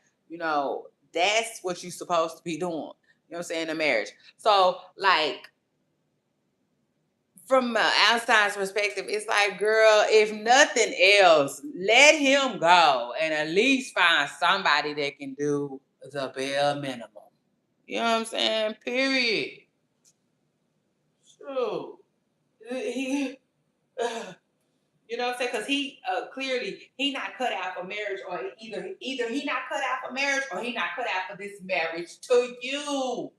that's what you're supposed to be doing. You know what I'm saying, in a marriage. So like from an outside perspective, it's like, girl, if nothing else, let him go and at least find somebody that can do the bare minimum. You know what I'm saying? Period. True. He, You know what I'm saying? Because he clearly he not cut out for marriage, or either he not cut out for marriage, or he not cut out for this marriage to you.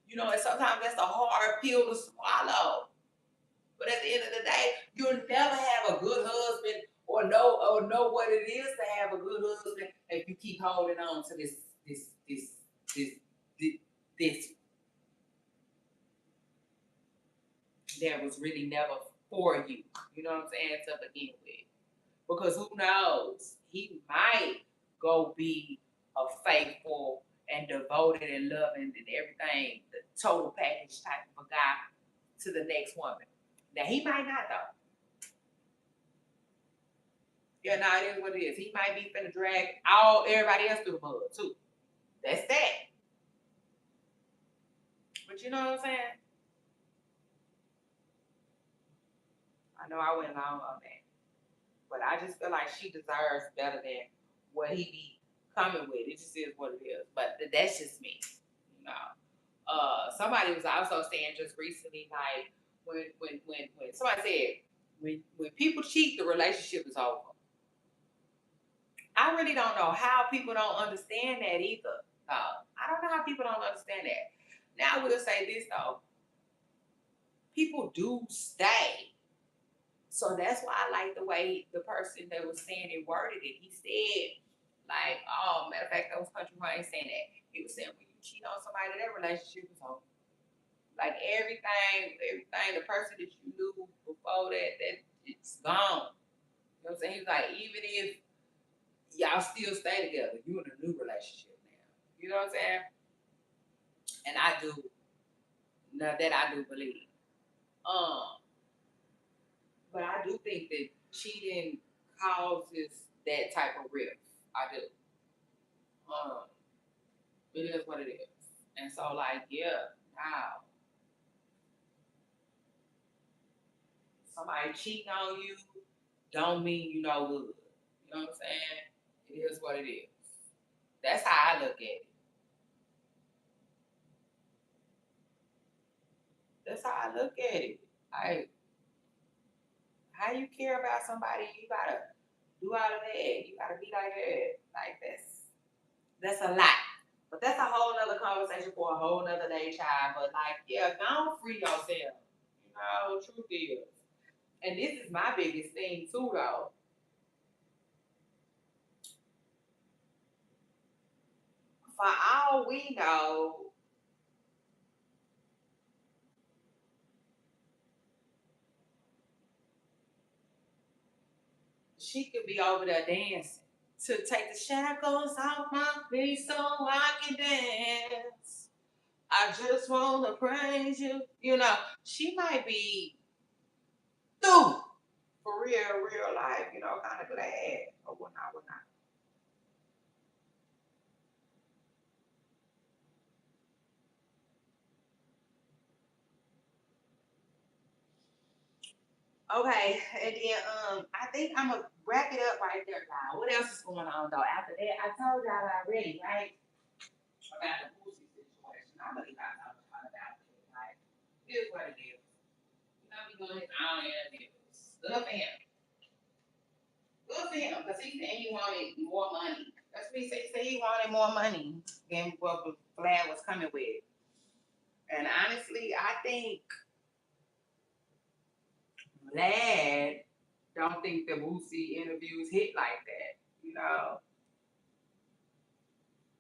You know, and sometimes that's a hard pill to swallow. But at the end of the day, you'll never have a good husband or know what it is to have a good husband if you keep holding on to this this this this, this that was really never for you. You know what I'm saying? To begin with. Because who knows? He might go be a faithful and devoted and loving and everything, the total package type of a guy to the next woman. Now he might not though. Yeah, no, it is what it is. He might be finna drag all everybody else through the mud too. That's that. But you know what I'm saying? I know I went long on that. But I just feel like she deserves better than what he be coming with. It just is what it is. But that's just me. You know. Somebody was also saying just recently, like when somebody said when people cheat, the relationship is over. I really don't know how people don't understand that either. I don't know how people don't understand that. Now I will say this though, people do stay. So that's why I like the way the person that was saying it worded it. He said, like, oh, matter of fact, that was Country Wayne saying that. He was saying when you cheat on somebody, that relationship is over. Like everything, the person that you knew before that it's gone. You know what I'm saying? He's like, even if y'all still stay together, you in a new relationship now. You know what I'm saying? And I do, now that I do believe. Um, but I do think that cheating causes that type of rift. I do. Um, it is what it is. And so like, yeah. Now, somebody cheating on you don't mean you no good. You know what I'm saying? It is what it is. That's how I look at it. That's how I look at it. Like, how you care about somebody, you gotta do all of that. You gotta be like that. Like that's a lot. But that's a whole nother conversation for a whole nother day, child. But like, yeah, don't free yourself. You know, truth is. And this is my biggest thing too, though. For all we know, she could be over there dancing to take the shackles off my feet so I can dance. I just want to praise you. You know, she might be through for real life, you know, kind of glad or whatnot. Okay, and then I think I'm gonna wrap it up right there, y'all. What else is going on though? After that, I told y'all already, right? About the Boosie situation. I believe I told y'all about it. Like, here's what it is. You know, he doing his own interviews. Good for him. Good for him, because he said he wanted more money. That's what he said. He said he wanted more money than what Vlad was coming with. And honestly, I think Vlad don't think the Boosie interviews hit like that. You know,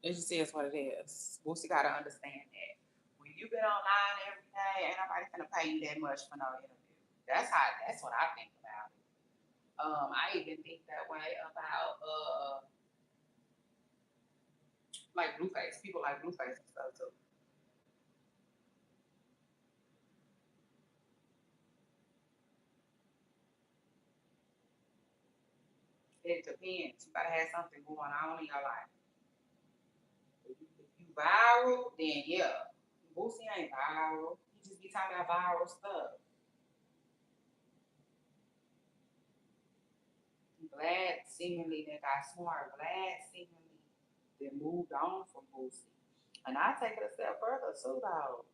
it just is what it is. Boosie got to understand that. When you've been online every day, ain't nobody gonna pay you that much for no interview. That's what I think about it. I even think that way about like Blueface, people like Blueface and stuff too. It depends. You gotta have something going on in your life. If you viral, then yeah. Boosie ain't viral. He just be talking about viral stuff. Glad seemingly that got smart. Glad seemingly that moved on from Boosie. And I take it a step further too, though.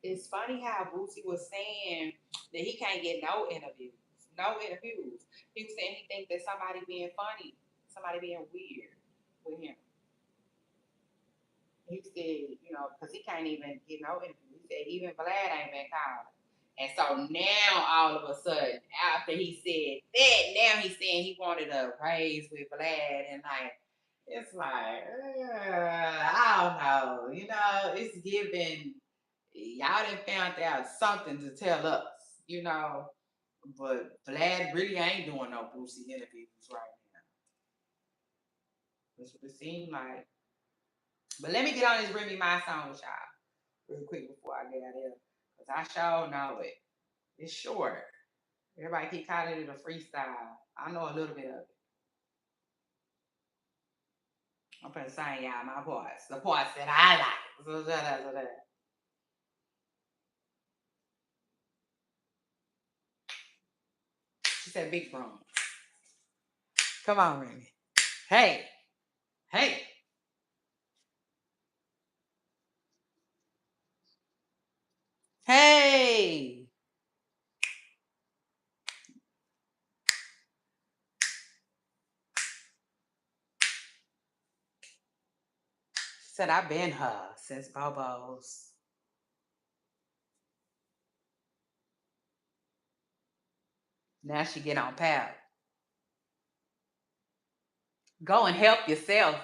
It's funny how Boosie was saying that he can't get no interviews. No interviews. He was saying he think that somebody being funny, somebody being weird with him. He said, you know, because he can't even get no interview. He said even Vlad ain't been calling. And so now all of a sudden, after he said that, now he's saying he wanted a raise with Vlad, and like it's like I don't know, you know, it's giving y'all done found out something to tell us, you know, but Vlad really ain't doing no Boosie interviews right now. That's what it seemed like. But let me get on this Remy Ma song with y'all real quick before I get out of here. Because I sure know it. It's short. Everybody keep calling it a freestyle. I know a little bit of it. I'm gonna sing y'all my parts. The parts that I like. So. She said big room. Come on, Remy. Hey, hey. Hey. Said I've been her since Bobo's. Now she get on pal. Go and help yourself.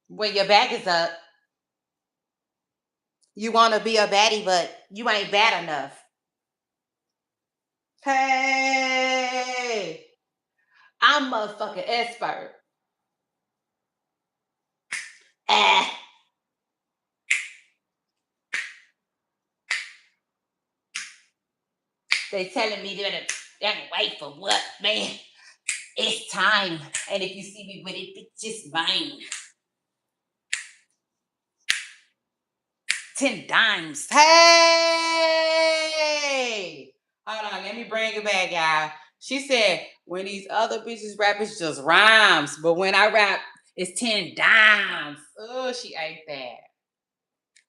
When your back is up, you want to be a baddie, but you ain't bad enough. Hey, I'm motherfucking expert. Ah, they telling me they're gonna wait for what, man? It's time. And if you see me with it, it's just mine. 10 dimes. Hey! Hold on, let me bring it back, y'all. She said, when these other bitches rap, it's just rhymes. But when I rap, it's 10 dimes. Oh, she ate that.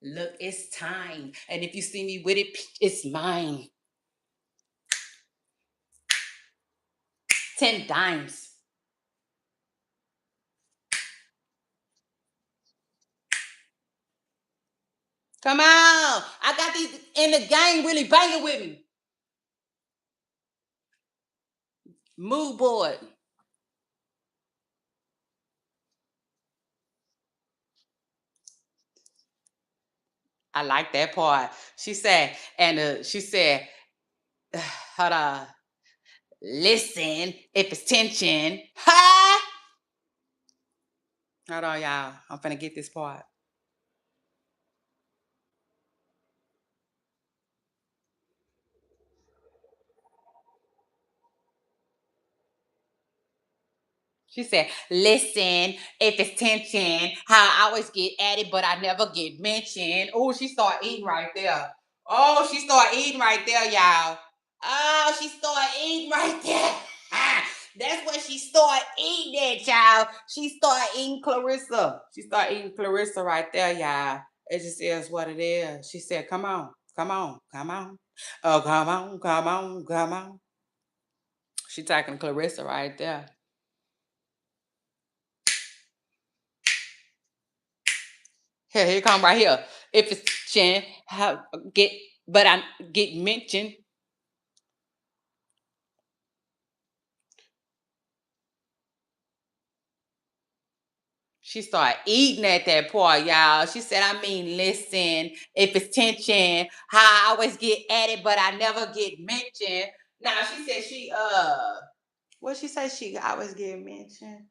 Look, it's time. And if you see me with it, it's mine. 10 dimes. Come on. I got these in the gang really banging with me. Mood board. I like that part. She said, she said, hold on. Listen, if it's tension. Ha! Hold on, y'all. I'm finna get this part. She said, listen, if it's tension, how I always get at it, but I never get mentioned. Oh, she started eating right there. Oh, she started eating right there, y'all. Oh, she started eating right there. That's what she started eating at, y'all. She started eating Clarissa. She started eating Clarissa right there, y'all. It just is what it is. She said, come on, come on, come on. Oh, come on, come on, come on. She talking Clarissa right there. Here come right here. If it's Chin, how get but I get mentioned. She started eating at that part, y'all. She said, I mean, listen, if it's tension, how I always get at it, but I never get mentioned. Now she said what she say she always get mentioned?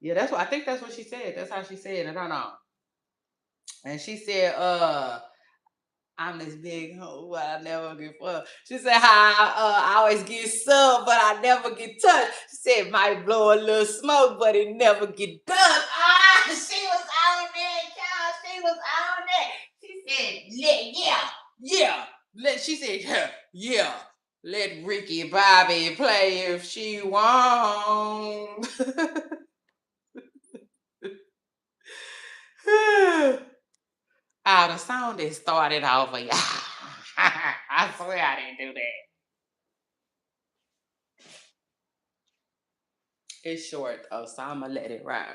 Yeah, that's what I think that's what she said. That's how she said it. I don't know. And she said, I'm this big hoe, but I never get fucked. She said, how I always get some, but I never get touched. She said, might blow a little smoke, but it never get done. Ah, she was on there, child. She was on there. She said, yeah. She said, yeah. Let Ricky Bobby play if she won't. Oh, the song that started over, y'all. I swear I didn't do that. It's short though, so I'm gonna let it rock.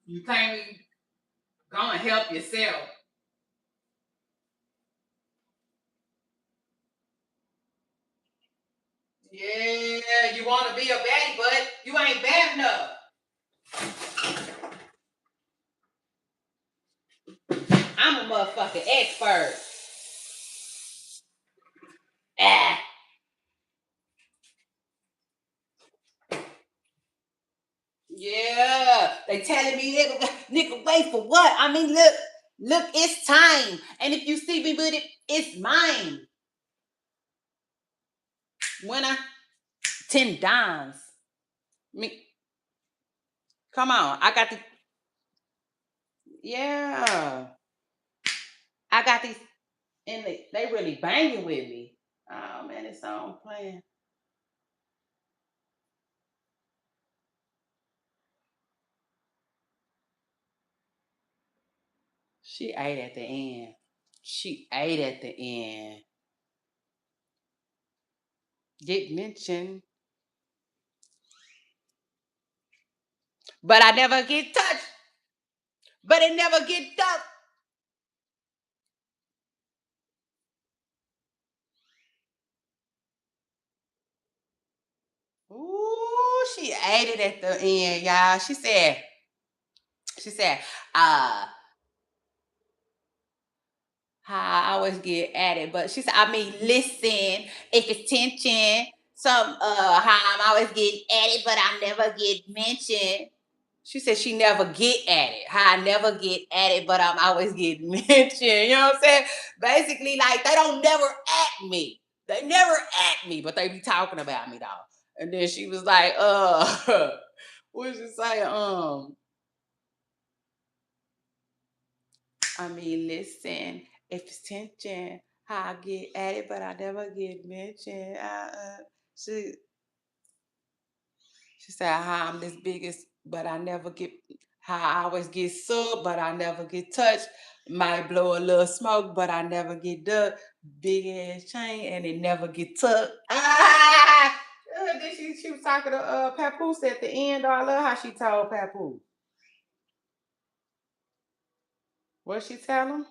You can't even go and help yourself. Yeah, you want to be a baddie, but you ain't bad enough. I'm a motherfucking expert. Ah, yeah, they telling me nigga, wait for what? I mean, look, it's time. And if you see me with it, it's mine. When I 10 dimes. Me, come on, I got the yeah. I got these and they really banging with me. Oh man, this song playing. She ate at the end. She ate at the end. Get mentioned, but I never get touched. But it never get touched. Ooh, she ate it at the end, y'all. She said, uh, how I always get at it, but she said, I mean, listen, if it's tension, how I'm always getting at it, but I never get mentioned. She said she never get at it. How I never get at it, but I'm always getting mentioned. You know what I'm saying? Basically, like they don't never at me. They never at me, but they be talking about me though. And then she was like, what did she say? I mean, listen, if it's tension, how I get at it, but I never get mentioned. She, she said how I'm this biggest, but I never get, how I always get subbed, but I never get touched. Might blow a little smoke, but I never get ducked. Big ass chain, and it never get tucked. Ah! Then she was talking to Papoose at the end. Oh, I love how she told Papoose. What she tell him?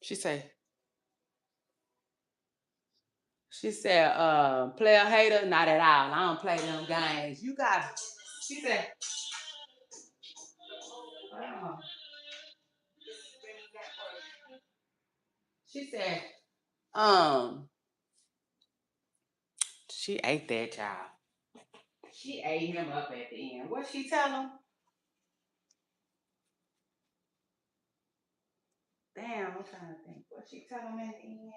She say, She said, player hater, not at all. I don't play them games. You got, she said, uh, she said, um, she ate that child. She ate him up at the end. What she tell him? Damn, I'm trying to think. What she tell him at the end?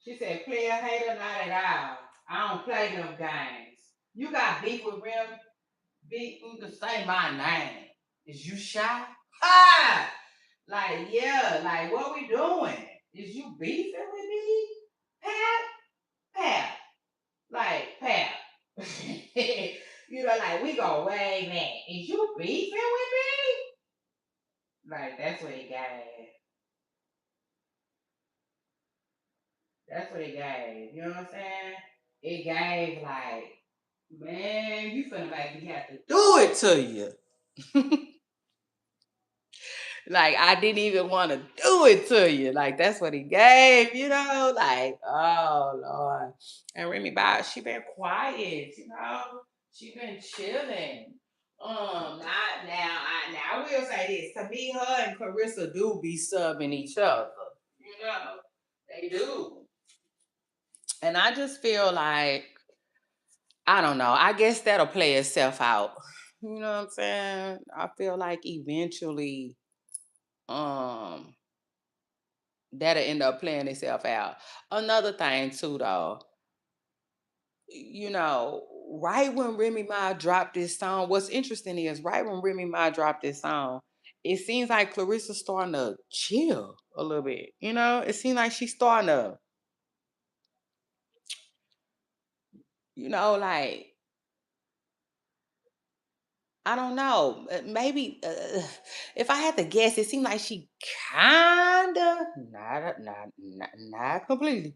She said, player hater, not at all. I don't play them games. You got beef with Rem? Beef, you can say my name. Is you shy? Ah! Like, yeah, like, what we doing? Is you beefing with me? Pat? Pat. Like, Pat. Like, we go way back. Is you beefing with me? Like, that's what it gave. That's what it gave. You know what I'm saying? It gave, like, man, you finna make me have to do it to you. Like I didn't even want to do it to you. Like that's what he gave. Like, oh Lord. And Remy Ma, she been quiet. She been chilling. Not now. I will say this. To me, her and Clarissa do be subbing each other. You know, they do. And I just feel like, I don't know. I guess that'll play itself out. You know what I'm saying? I feel like eventually, um, that'll end up playing itself out. Another thing too, though, right when Remy Ma dropped this song, what's interesting is right when Remy Ma dropped this song, it seems like Clarissa's starting to chill a little bit. It seems like she's starting to, like I don't know. Maybe if I had to guess, it seemed like she kinda not completely,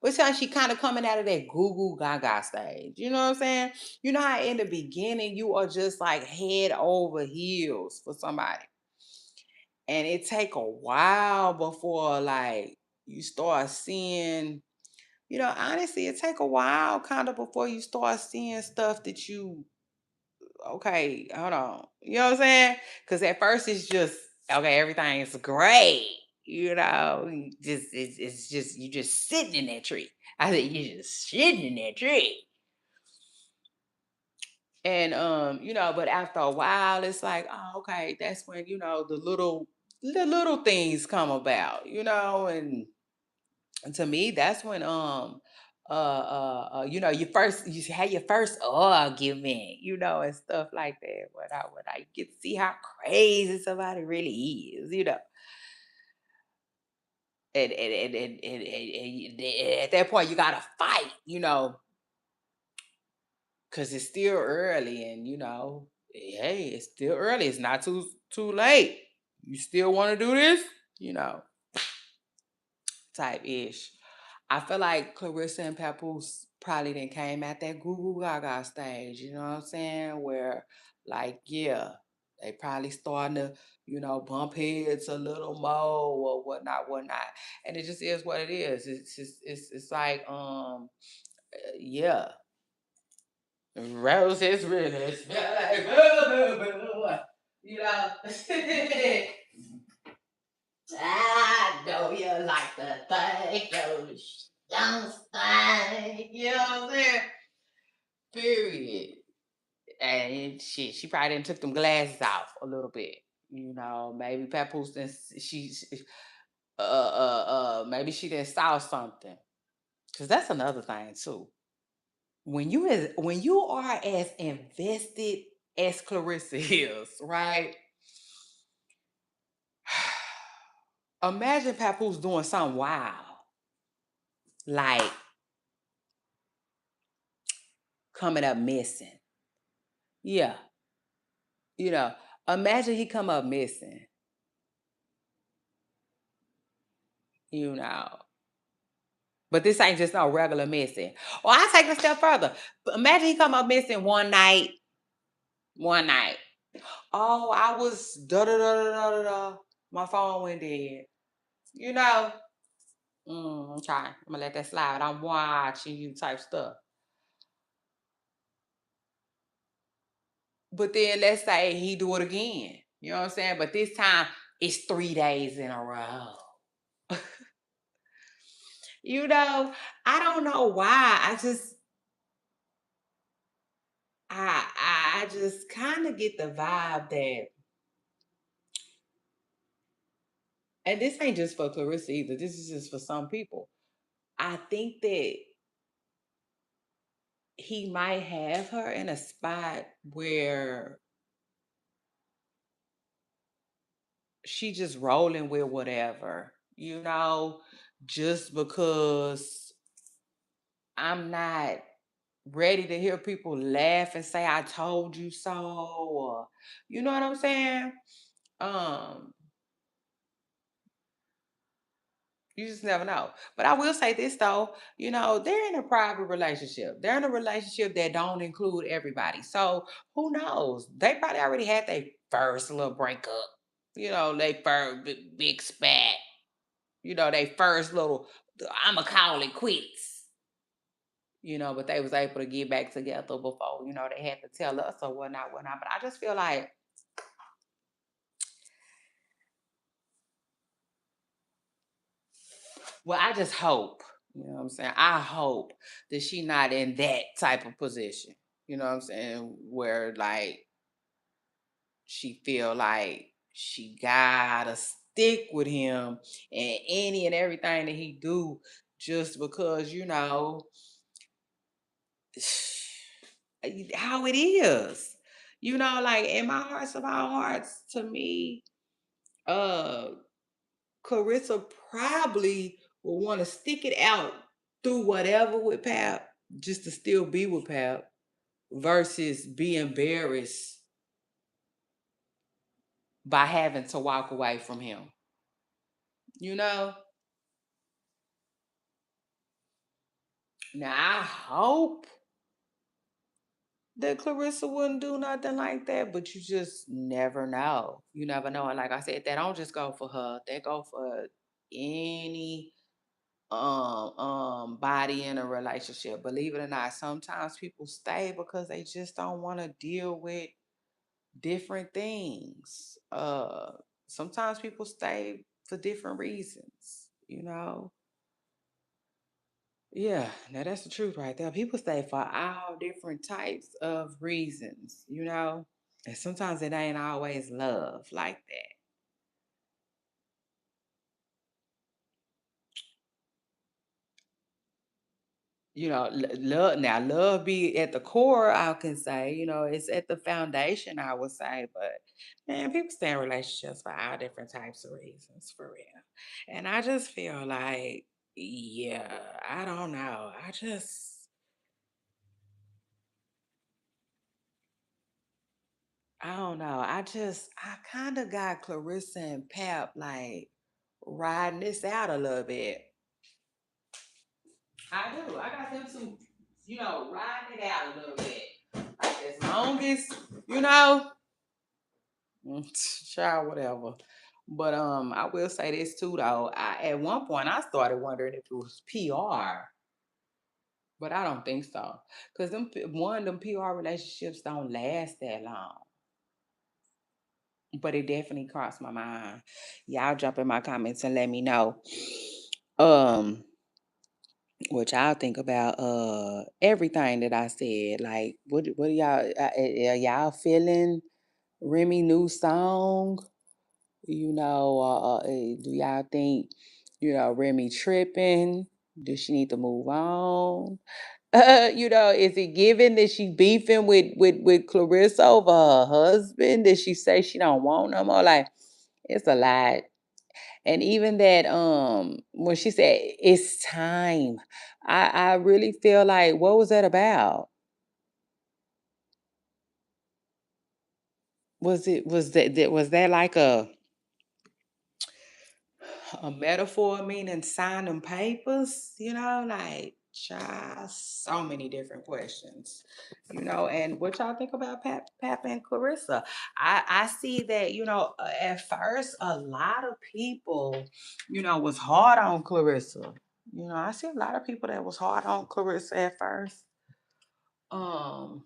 but it's like she kind of coming out of that goo goo gaga stage. You know what I'm saying? You know how in the beginning you are just like head over heels for somebody, and it take a while before like you start seeseeing. Honestly, it take a while kind of before you start seeing stuff that you okay, hold on. You know what I'm saying? Because at first it's just okay, everything is great. It's just you just sitting in that tree. I said you just sitting in that tree. And but after a while, it's like, oh, okay, that's when the little things come about, and to me, that's when you had your first argument, and stuff like that. When I get to see how crazy somebody really is. And at that point you gotta fight, because it's still early and hey, it's still early. It's not too late. You still want to do this, you know, type ish. I feel like Clarissa and Papoose probably then came at that Goo Goo Gaga stage, you know what I'm saying? Where, like, yeah. They probably starting to, bump heads a little more or whatnot, whatnot. And it just is what it is. It's just it's like yeah. Roses really smell like boo, boo, boo. You know. I know you like to think you don't stink. You know what I'm saying? Period. And she probably didn't took them glasses off a little bit. Maybe Papoose didn't, maybe she didn't saw something. Cause that's another thing too. When you are as invested as Clarissa is, right? Imagine Papoose doing something wild, like coming up missing. Yeah, you know. Imagine he come up missing. You know. But this ain't just no regular missing. Or I take it a step further. Imagine he come up missing one night. One night. Oh, I was da da da da da da. Da. My phone went dead. You know. Okay. I'm gonna let that slide. I'm watching you type stuff. But then let's say he do it again. You know what I'm saying? But this time it's 3 days in a row. I don't know why. I just kind of get the vibe that, and this ain't just for Clarissa either. This is just for some people. I think that he might have her in a spot where she just rolling with whatever, just because I'm not ready to hear people laugh and say I told you so, or you know what I'm saying? Um, you just never know. But I will say this though, they're in a private relationship. They're in a relationship that don't include everybody. So who knows? They probably already had their first little breakup. They first big spat. They first little I'ma call it quits. But they was able to get back together before, they had to tell us or whatnot, whatnot. But I just feel like, well, I just hope, you know what I'm saying? I hope that she not in that type of position. You know what I'm saying? Where like she feel like she gotta stick with him and any and everything that he do just because, how it is. Like in my hearts of our hearts, to me, uh Carissa probably will want to stick it out through whatever with Pap just to still be with Pap versus be embarrassed by having to walk away from him. You know? Now I hope that Clarissa wouldn't do nothing like that, but you just never know. You never know. And like I said, that don't just go for her. That go for any body in a relationship. Believe it or not, sometimes people stay because they just don't want to deal with different things. Sometimes people stay for different reasons. Yeah, now that's the truth right there. People stay for all different types of reasons. And sometimes it ain't always love like that. Love, now love be at the core, I can say, it's at the foundation, I would say. But man, people stay in relationships for all different types of reasons, for real. And I just feel like, yeah, I don't know. I don't know. I kind of got Clarissa and Pap like riding this out a little bit. I do. I got them two, riding it out a little bit. Like as long as, you know, Child, whatever. But I will say this too though. At one point I started wondering if it was PR, but I don't think so. Cause them PR relationships don't last that long. But it definitely crossed my mind. Y'all drop in my comments and let me know. Um, what y'all think about everything that I said. Like, what are y'all are y'all feeling Remy new song? Do y'all think, Remy tripping? Does she need to move on? Is it given that she beefing with Clarissa over her husband? Did she say she don't want no more? Like, it's a lot. And even that when she said it's time, I really feel like what was that about? Was that like a metaphor meaning sign them papers, like child, so many different questions, and what y'all think about Pap and Clarissa? I see that, at first a lot of people, was hard on Clarissa. I see a lot of people that was hard on Clarissa at first. Um,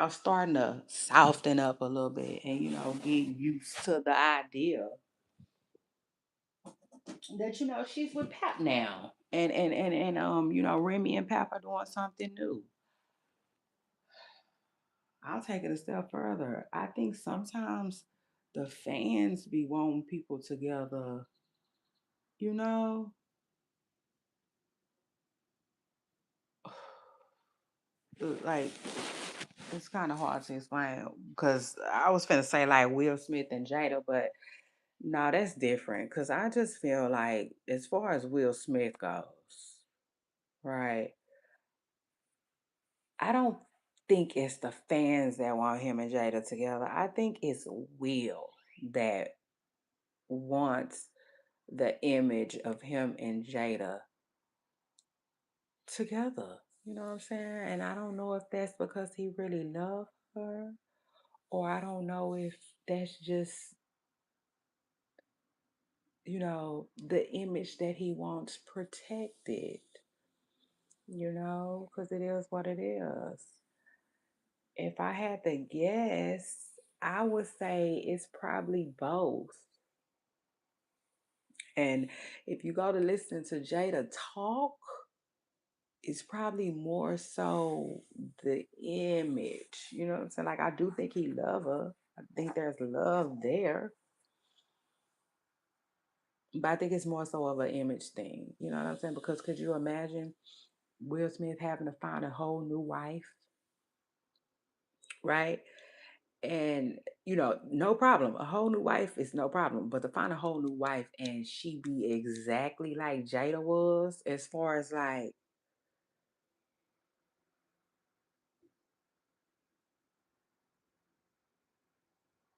starting to soften up a little bit and, getting used to the idea that she's with Pap now, and Remy and Pap are doing something new. I'll take it a step further. I think sometimes the fans be wanting people together, you know. Like it's kind of hard to explain because I was finna say like Will Smith and Jada, but no, that's different. Cause I just feel like as far as Will Smith goes, right? I don't think it's the fans that want him and Jada together. I think it's Will that wants the image of him and Jada together. You know what I'm saying? And I don't know if that's because he really loved her, or I don't know if that's just, the image that he wants protected, because it is what it is. If I had to guess, I would say it's probably both. And if you go to listen to Jada talk, it's probably more so the image. You know what I'm saying? Like I do think he love her. I think there's love there. But I think it's more so of an image thing. You know what I'm saying? Because could you imagine Will Smith having to find a whole new wife, right? And no problem. A whole new wife is no problem. But to find a whole new wife and she be exactly like Jada was, as far as like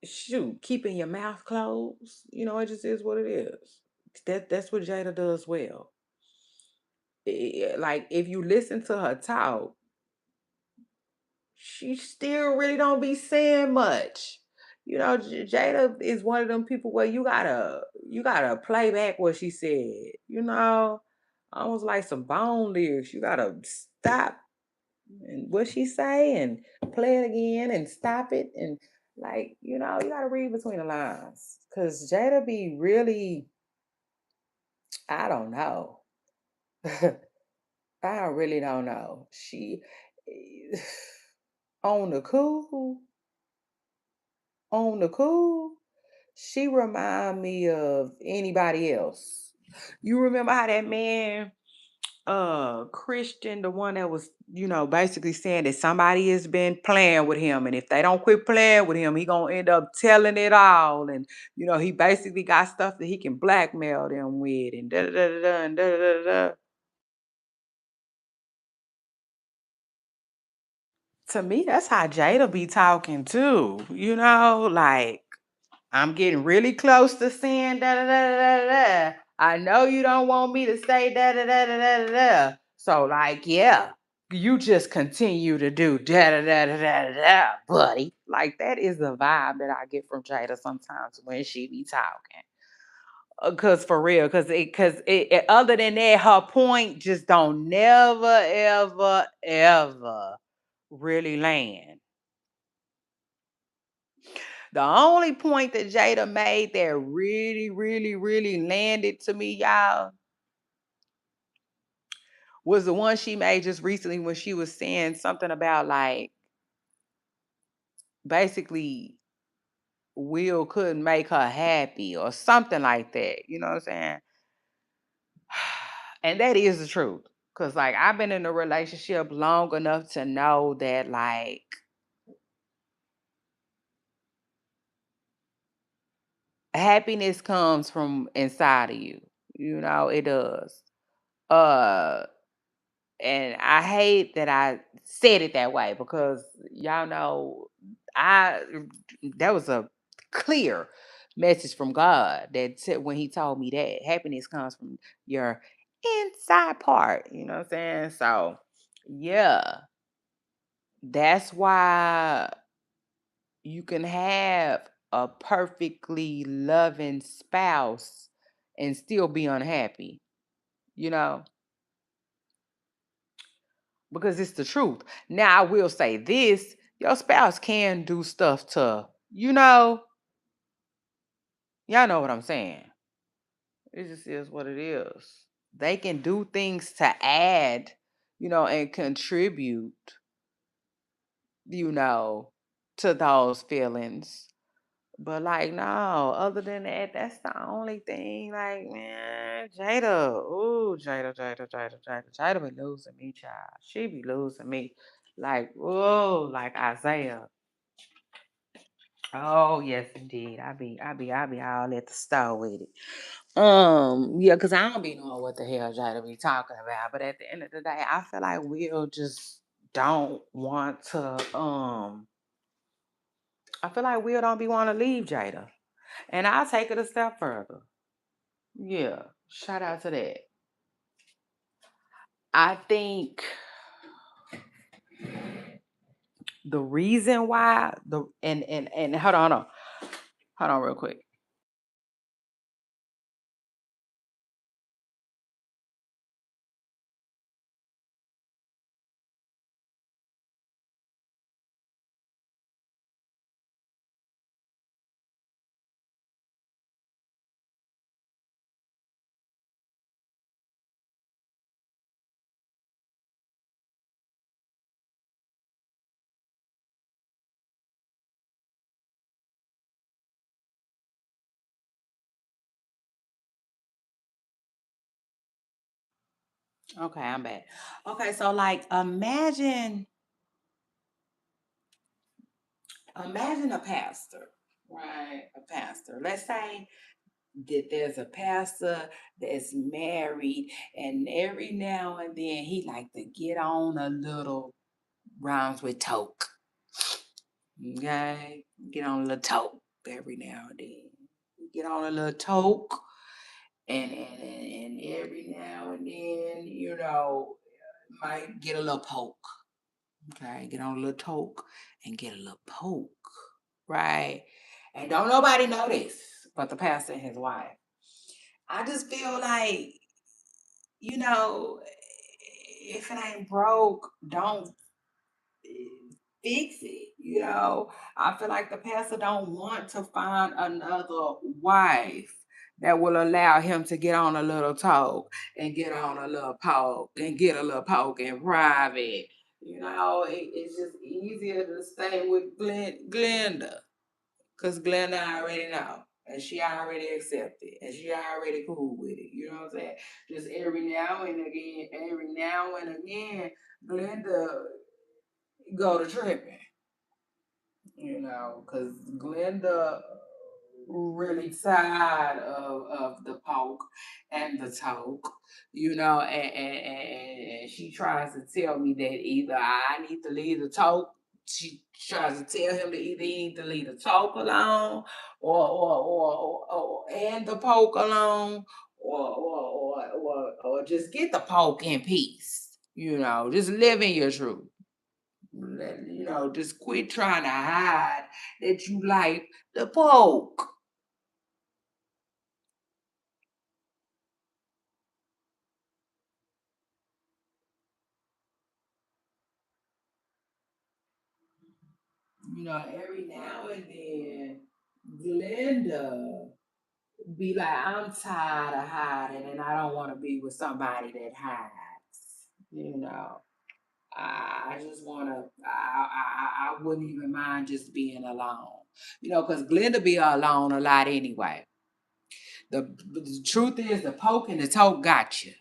shoot, keeping your mouth closed, it just is what it is. That's what Jada does well. Like if you listen to her talk, she still really don't be saying much. Jada is one of them people where you gotta play back what she said. Almost like some bone lyrics. You gotta stop and what she say and play it again and stop it and like you gotta read between the lines because Jada be really, I don't know. I really don't know. She on the cool, on the cool. She remind me of anybody else. You remember how that man, Christian, the one that was, basically saying that somebody has been playing with him, and if they don't quit playing with him, he gonna end up telling it all. And he basically got stuff that he can blackmail them with, and da da da da da and da da da da. To me, that's how Jada be talking too. Like I'm getting really close to saying da da da da da da. I know you don't want me to say da da da da da da. So like, yeah. you just continue to do da da da da da da, da, buddy. Like that is the vibe that I get from Jada sometimes when she be talking. Cause for real, other than that, her point just don't never, ever, ever really land. The only point that Jada made that really, really, really landed to me, y'all, was the one she made just recently when she was saying something about like basically Will couldn't make her happy or something like that. You know what I'm saying? And that is the truth. Cause like I've been in a relationship long enough to know that like happiness comes from inside of you. You know, it does. Uh and I hate that I said it that way because y'all know I that was a clear message from God that said when he told me that happiness comes from your inside part, you know what I'm saying? So, yeah, that's why you can have a perfectly loving spouse and still be unhappy, you know? Because it's the truth. Now, I will say this, your spouse can do stuff to, y'all know what I'm saying. It just is what it is. They can do things to add, and contribute, you know, to those feelings. But like, no, other than that, that's the only thing. Like, man, Jada, ooh, Jada be losing me, child. She be losing me. Like, whoa, like Isaiah. Oh yes, indeed. I be all at the store with it. Yeah, because I don't be knowing what the hell Jada be talking about. But at the end of the day, I feel like Will just don't want to. I feel like Will don't be want to leave Jada, and I'll take it a step further. Yeah, shout out to that. I think the reason why the and hold on real quick. Okay, I'm back. Okay, so like imagine a pastor, right? A pastor. Let's say that there's a pastor that's married, and every now and then he like to get on a little rhymes with toke. Okay, get on a little toke every now and then. Get on a little toke, and every now and then, might get a little poke. Okay, get on a little toke and get a little poke, right? And don't nobody know this but the pastor and his wife. I just feel like, you know, if it ain't broke, don't fix it. I feel like the pastor don't want to find another wife that will allow him to get on a little talk and get on a little poke and get a little poke in private. It's just easier to stay with Glenda. Because Glenda already know. And she already accepted. And she already cool with it. You know what I'm saying? Just every now and again, Glenda go to tripping. Because Glenda really tired of the poke and the talk, and she tries to tell me that either I need to leave the talk. She tries to tell him that either he need to leave the talk alone or and the poke alone or just get the poke in peace. Just live in your truth. Just quit trying to hide that you like the poke. Every now and then, Glenda be like, I'm tired of hiding and I don't want to be with somebody that hides. You know, I just want to, I wouldn't even mind just being alone. Because Glenda be alone a lot anyway. The truth is, the poke and the toke got you.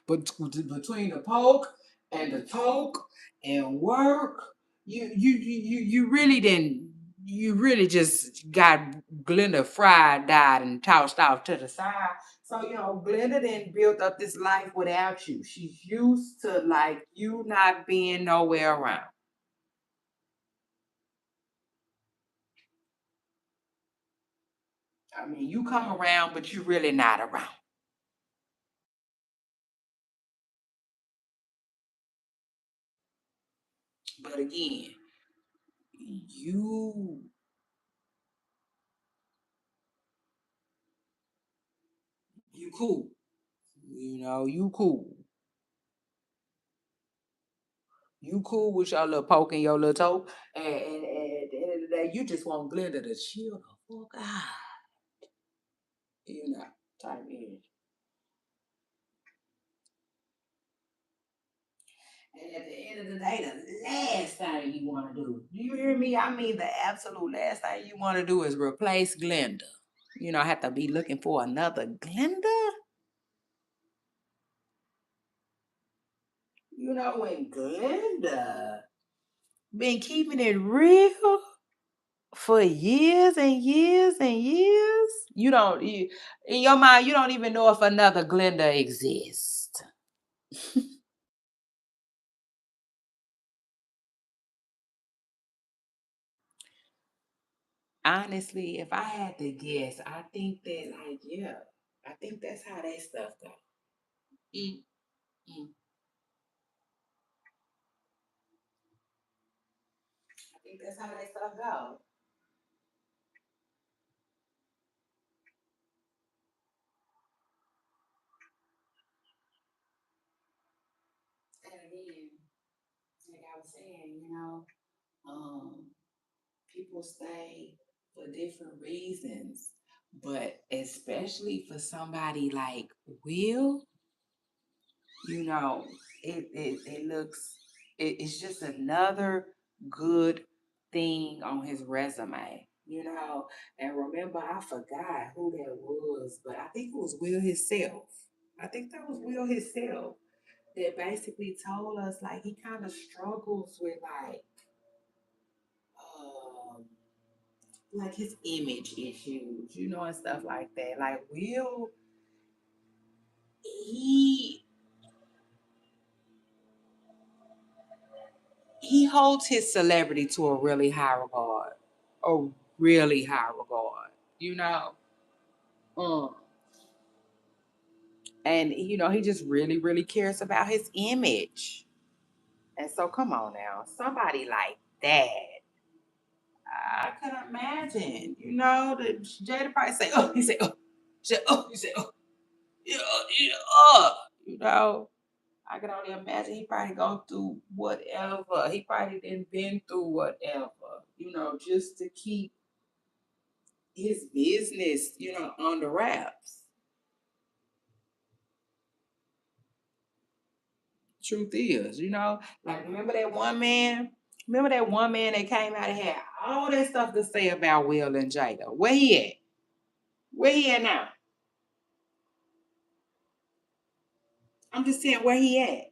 But between the poke and the toke and work, you really didn't. You really just got Glenda fried, died, and tossed off to the side. So Glenda then built up this life without you. She's used to like you not being nowhere around. I mean, you come around, but you really not around. But again, you you cool. You cool. You cool with your little poke and your little toe, and at the end of the day, you just want Glenda to chill the fuck out, you know, type energy. And at the end of the day, the last thing you want to do you hear me? I mean, the absolute last thing you want to do is replace Glenda. Have to be looking for another Glenda. When Glenda been keeping it real for years and years and years. In your mind, you don't even know if another Glenda exists. Honestly, if I had to guess, I think that like yeah, I think that's how that stuff go. Mm, mm. I think that's how that stuff go. And again, like I was saying, um, people stay for different reasons, but especially for somebody like Will, you know, it looks it's just another good thing on his resume. And remember, I forgot who that was, but I think it was Will himself. I think that was Will himself that basically told us like he kind of struggles with um like his image issues, and stuff like that. Like Will, he he holds his celebrity to a really high regard, a really high regard, you know. Um, and he just really, really cares about his image. And so, come on now, somebody like that, I can imagine. That Jada probably say, "Oh," he say, "Oh," he say, "Oh," he say, "Oh, yeah, yeah, you know." I can only imagine he probably go through whatever. He probably didn't been through whatever, just to keep his business, on the wraps. Truth is, like remember that one man that came out and had all that stuff to say about Will and Jada. Where he at? Where he at now? I'm just saying where he at.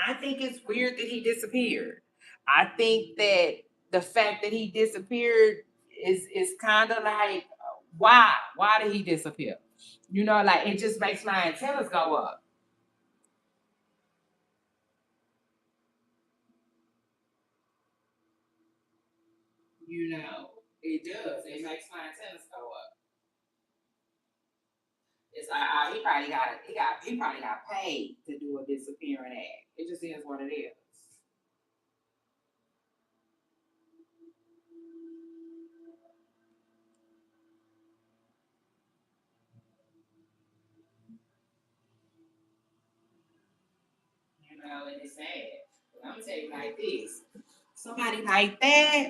I think it's weird that he disappeared. I think that the fact that he disappeared is kind of like why? Why did he disappear? Like it just makes my antennas go up. It does. It makes my antennas go up. It's like he probably got paid to do a disappearing act. what it is. You know, and it's sad. But I'm gonna tell you like this. Somebody like that.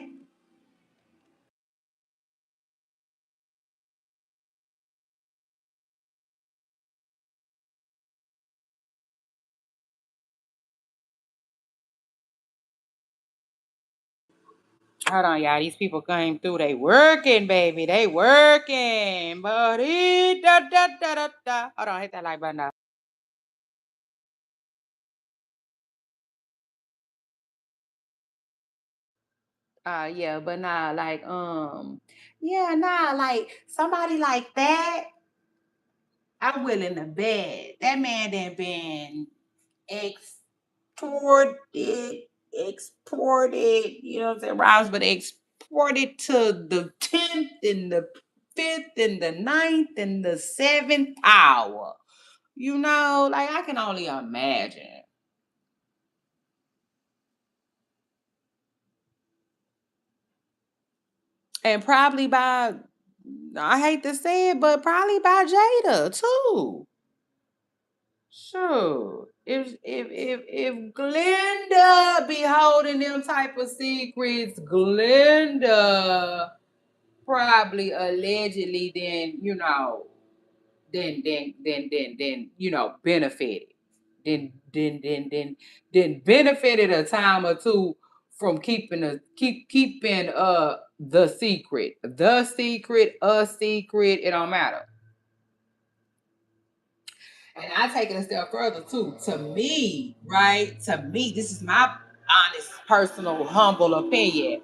Hold on, y'all. These people came through. They working, baby. They working. But it da da da da da. Hold on, hit that like button now. Yeah, but nah, like yeah, nah, like somebody like that, I'm willing to bet that man done been exported, exported, you know what I'm saying, Rouse, but exported to the 10th and the 5th and the ninth and the 7th hour. You know, like I can only imagine. And probably by, I hate to say it, but probably by Jada too. Sure. If Glenda be holding them type of secrets, Glenda probably allegedly then benefited. Then benefited a time or two from keeping the secret. The secret, a secret, it don't matter. And I take it a step further too. To me, right? To me, this is my honest, personal, humble opinion.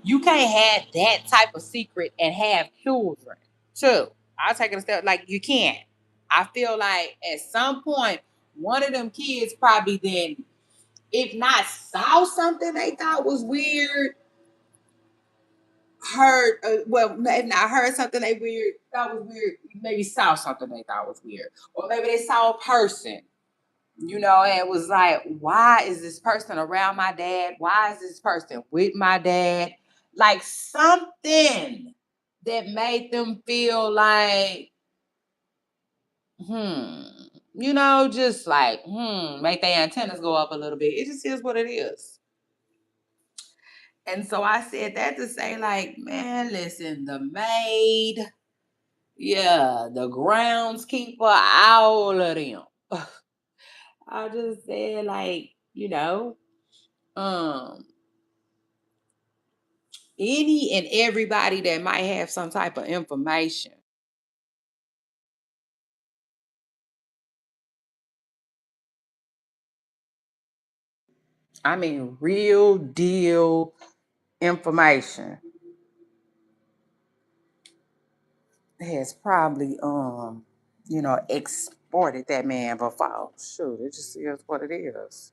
You can't have that type of secret and have children too. I take it a step like you can't. I feel like at some point, one of them kids probably then, if not saw something they thought was weird, heard well, if not heard something they weird thought was weird, maybe saw something they thought was weird, or maybe they saw a person, and it was like, why is this person around my dad? Why is this person with my dad? Like something that made them feel like, hmm, just like, make their antennas go up a little bit. It just is what it is. And so I said that to say, like, man, listen, the maid, yeah, the groundskeeper, all of them. I just said, like, um, any and everybody that might have some type of information. I mean, real deal information has probably exported that man before. Shoot, it just is what it is.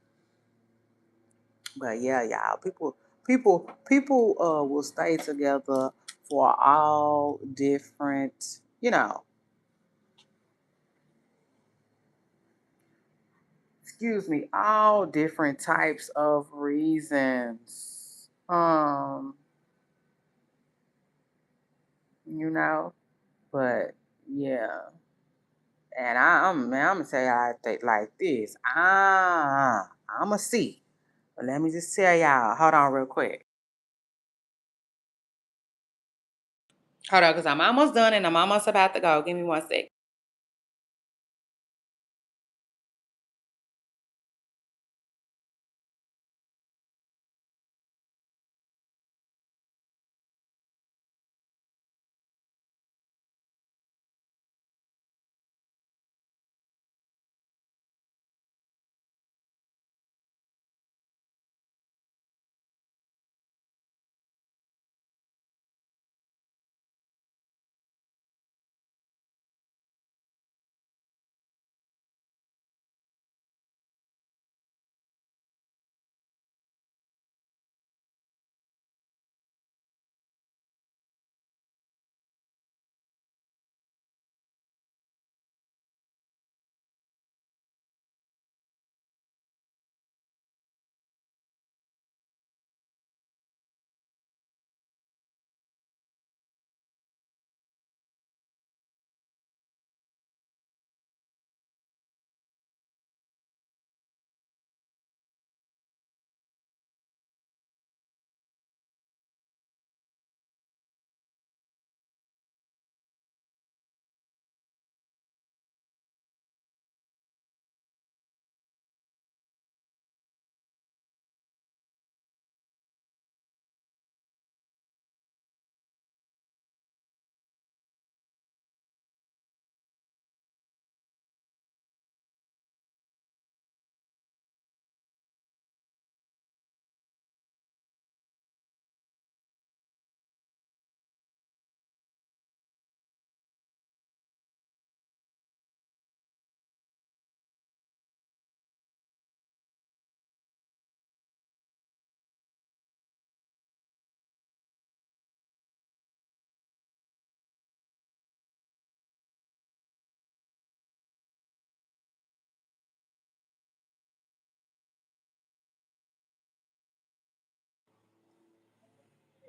But yeah, y'all, people will stay together for all different, excuse me, all different types of reasons. You know, but yeah. And I'm gonna tell y'all like this. I'ma see. But let me just tell y'all, hold on real quick. Hold on, because I'm almost done and I'm almost about to go. Give me 1 sec.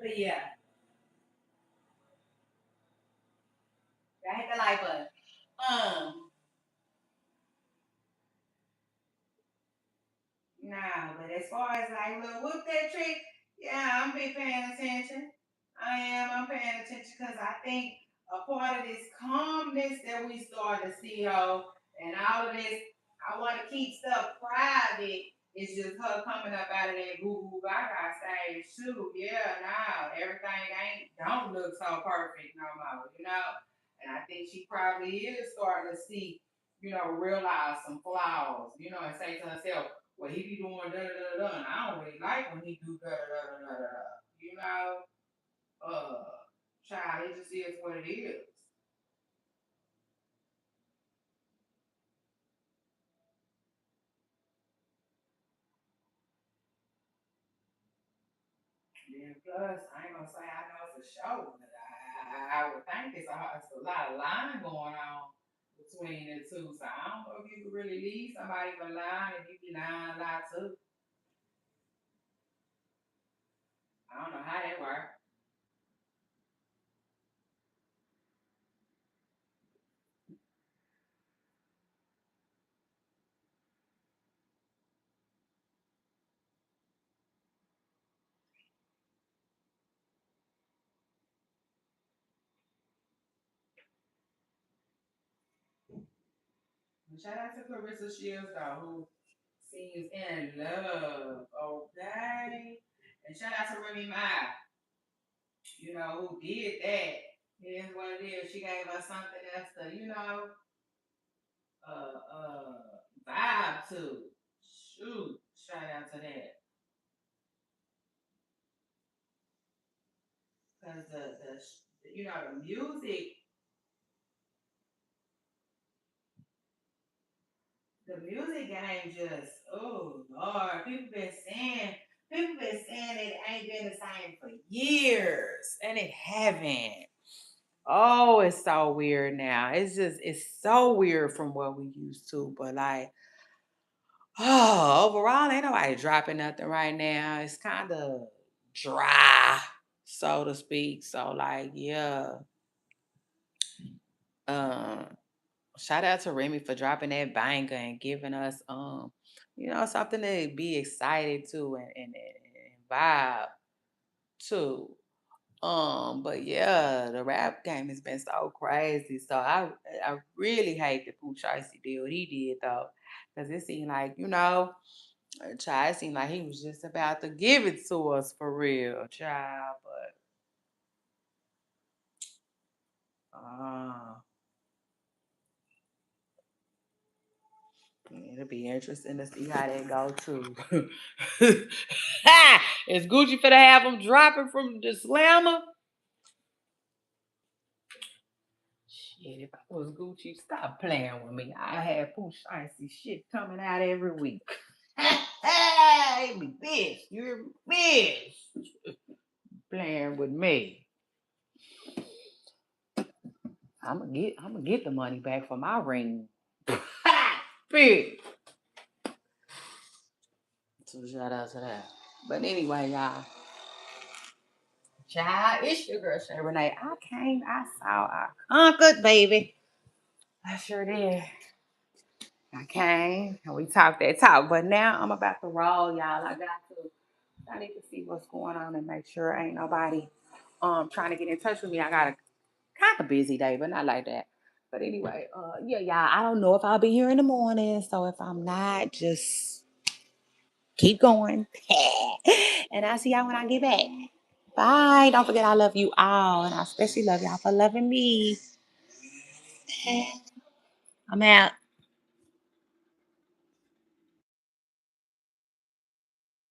But yeah, I hit the like button. Um, Nah, but as far as like little whoop that trick, yeah, I'm be paying attention. I am. I'm paying attention because I think a part of this calmness that we start to see, and all of this, I want to keep stuff private. It's just her coming up out of that goo goo gaga stage. Shoot, yeah, now everything ain't don't look so perfect no more. And I think she probably is starting to see, realize some flaws, and say to herself, well, he be doing da da da da, and I don't really like when he do da da da da da da. You know, uh, child, it just is what it is. Then plus, I ain't gonna say I know for sure, but I would think it's a lot of lying going on between the two. So I don't know if you could really leave somebody for lying if you be lying a lot too. I don't know how that works. Shout out to Clarissa Shields though, who seems in love. Okay. And shout out to Remy Ma, who did that. It is what it is. She gave us something else to, vibe to. Shoot. Shout out to that. Because the music game just, oh Lord, people been saying it ain't been the same for years. And it haven't. Oh, it's so weird now. It's so weird from what we used to. But like, oh, overall, ain't nobody dropping nothing right now. It's kind of dry, so to speak. So like, yeah. Um, Shout out to Remy for dropping that banger and giving us something to be excited to and vibe to. But yeah, the rap game has been so crazy. So I really hate the Pooh Shiesty deal he did though. Cause it seemed like, child, it seemed like he was just about to give it to us for real, child. But it'll be interesting to see how that go too. Is Gucci finna have him dropping from the slammer? Shit, if I was Gucci, stop playing with me. I had Pooh Shiesty shit coming out every week. Hey, me bitch. You're bitch. Playing with me. I'm gonna get the money back for my ring. Bitch. So shout out to that. But anyway, y'all. Child, it's your girl Shay Renee. I came, I saw, I conquered, baby. I sure did. I came and we talked that talk. But now I'm about to roll, y'all. I need to see what's going on and make sure ain't nobody trying to get in touch with me. I got a kind of busy day, but not like that. But anyway, yeah, y'all. I don't know if I'll be here in the morning. So if I'm not, just keep going. And I'll see y'all when I get back. Bye. Don't forget I love you all. And I especially love y'all for loving me. I'm out.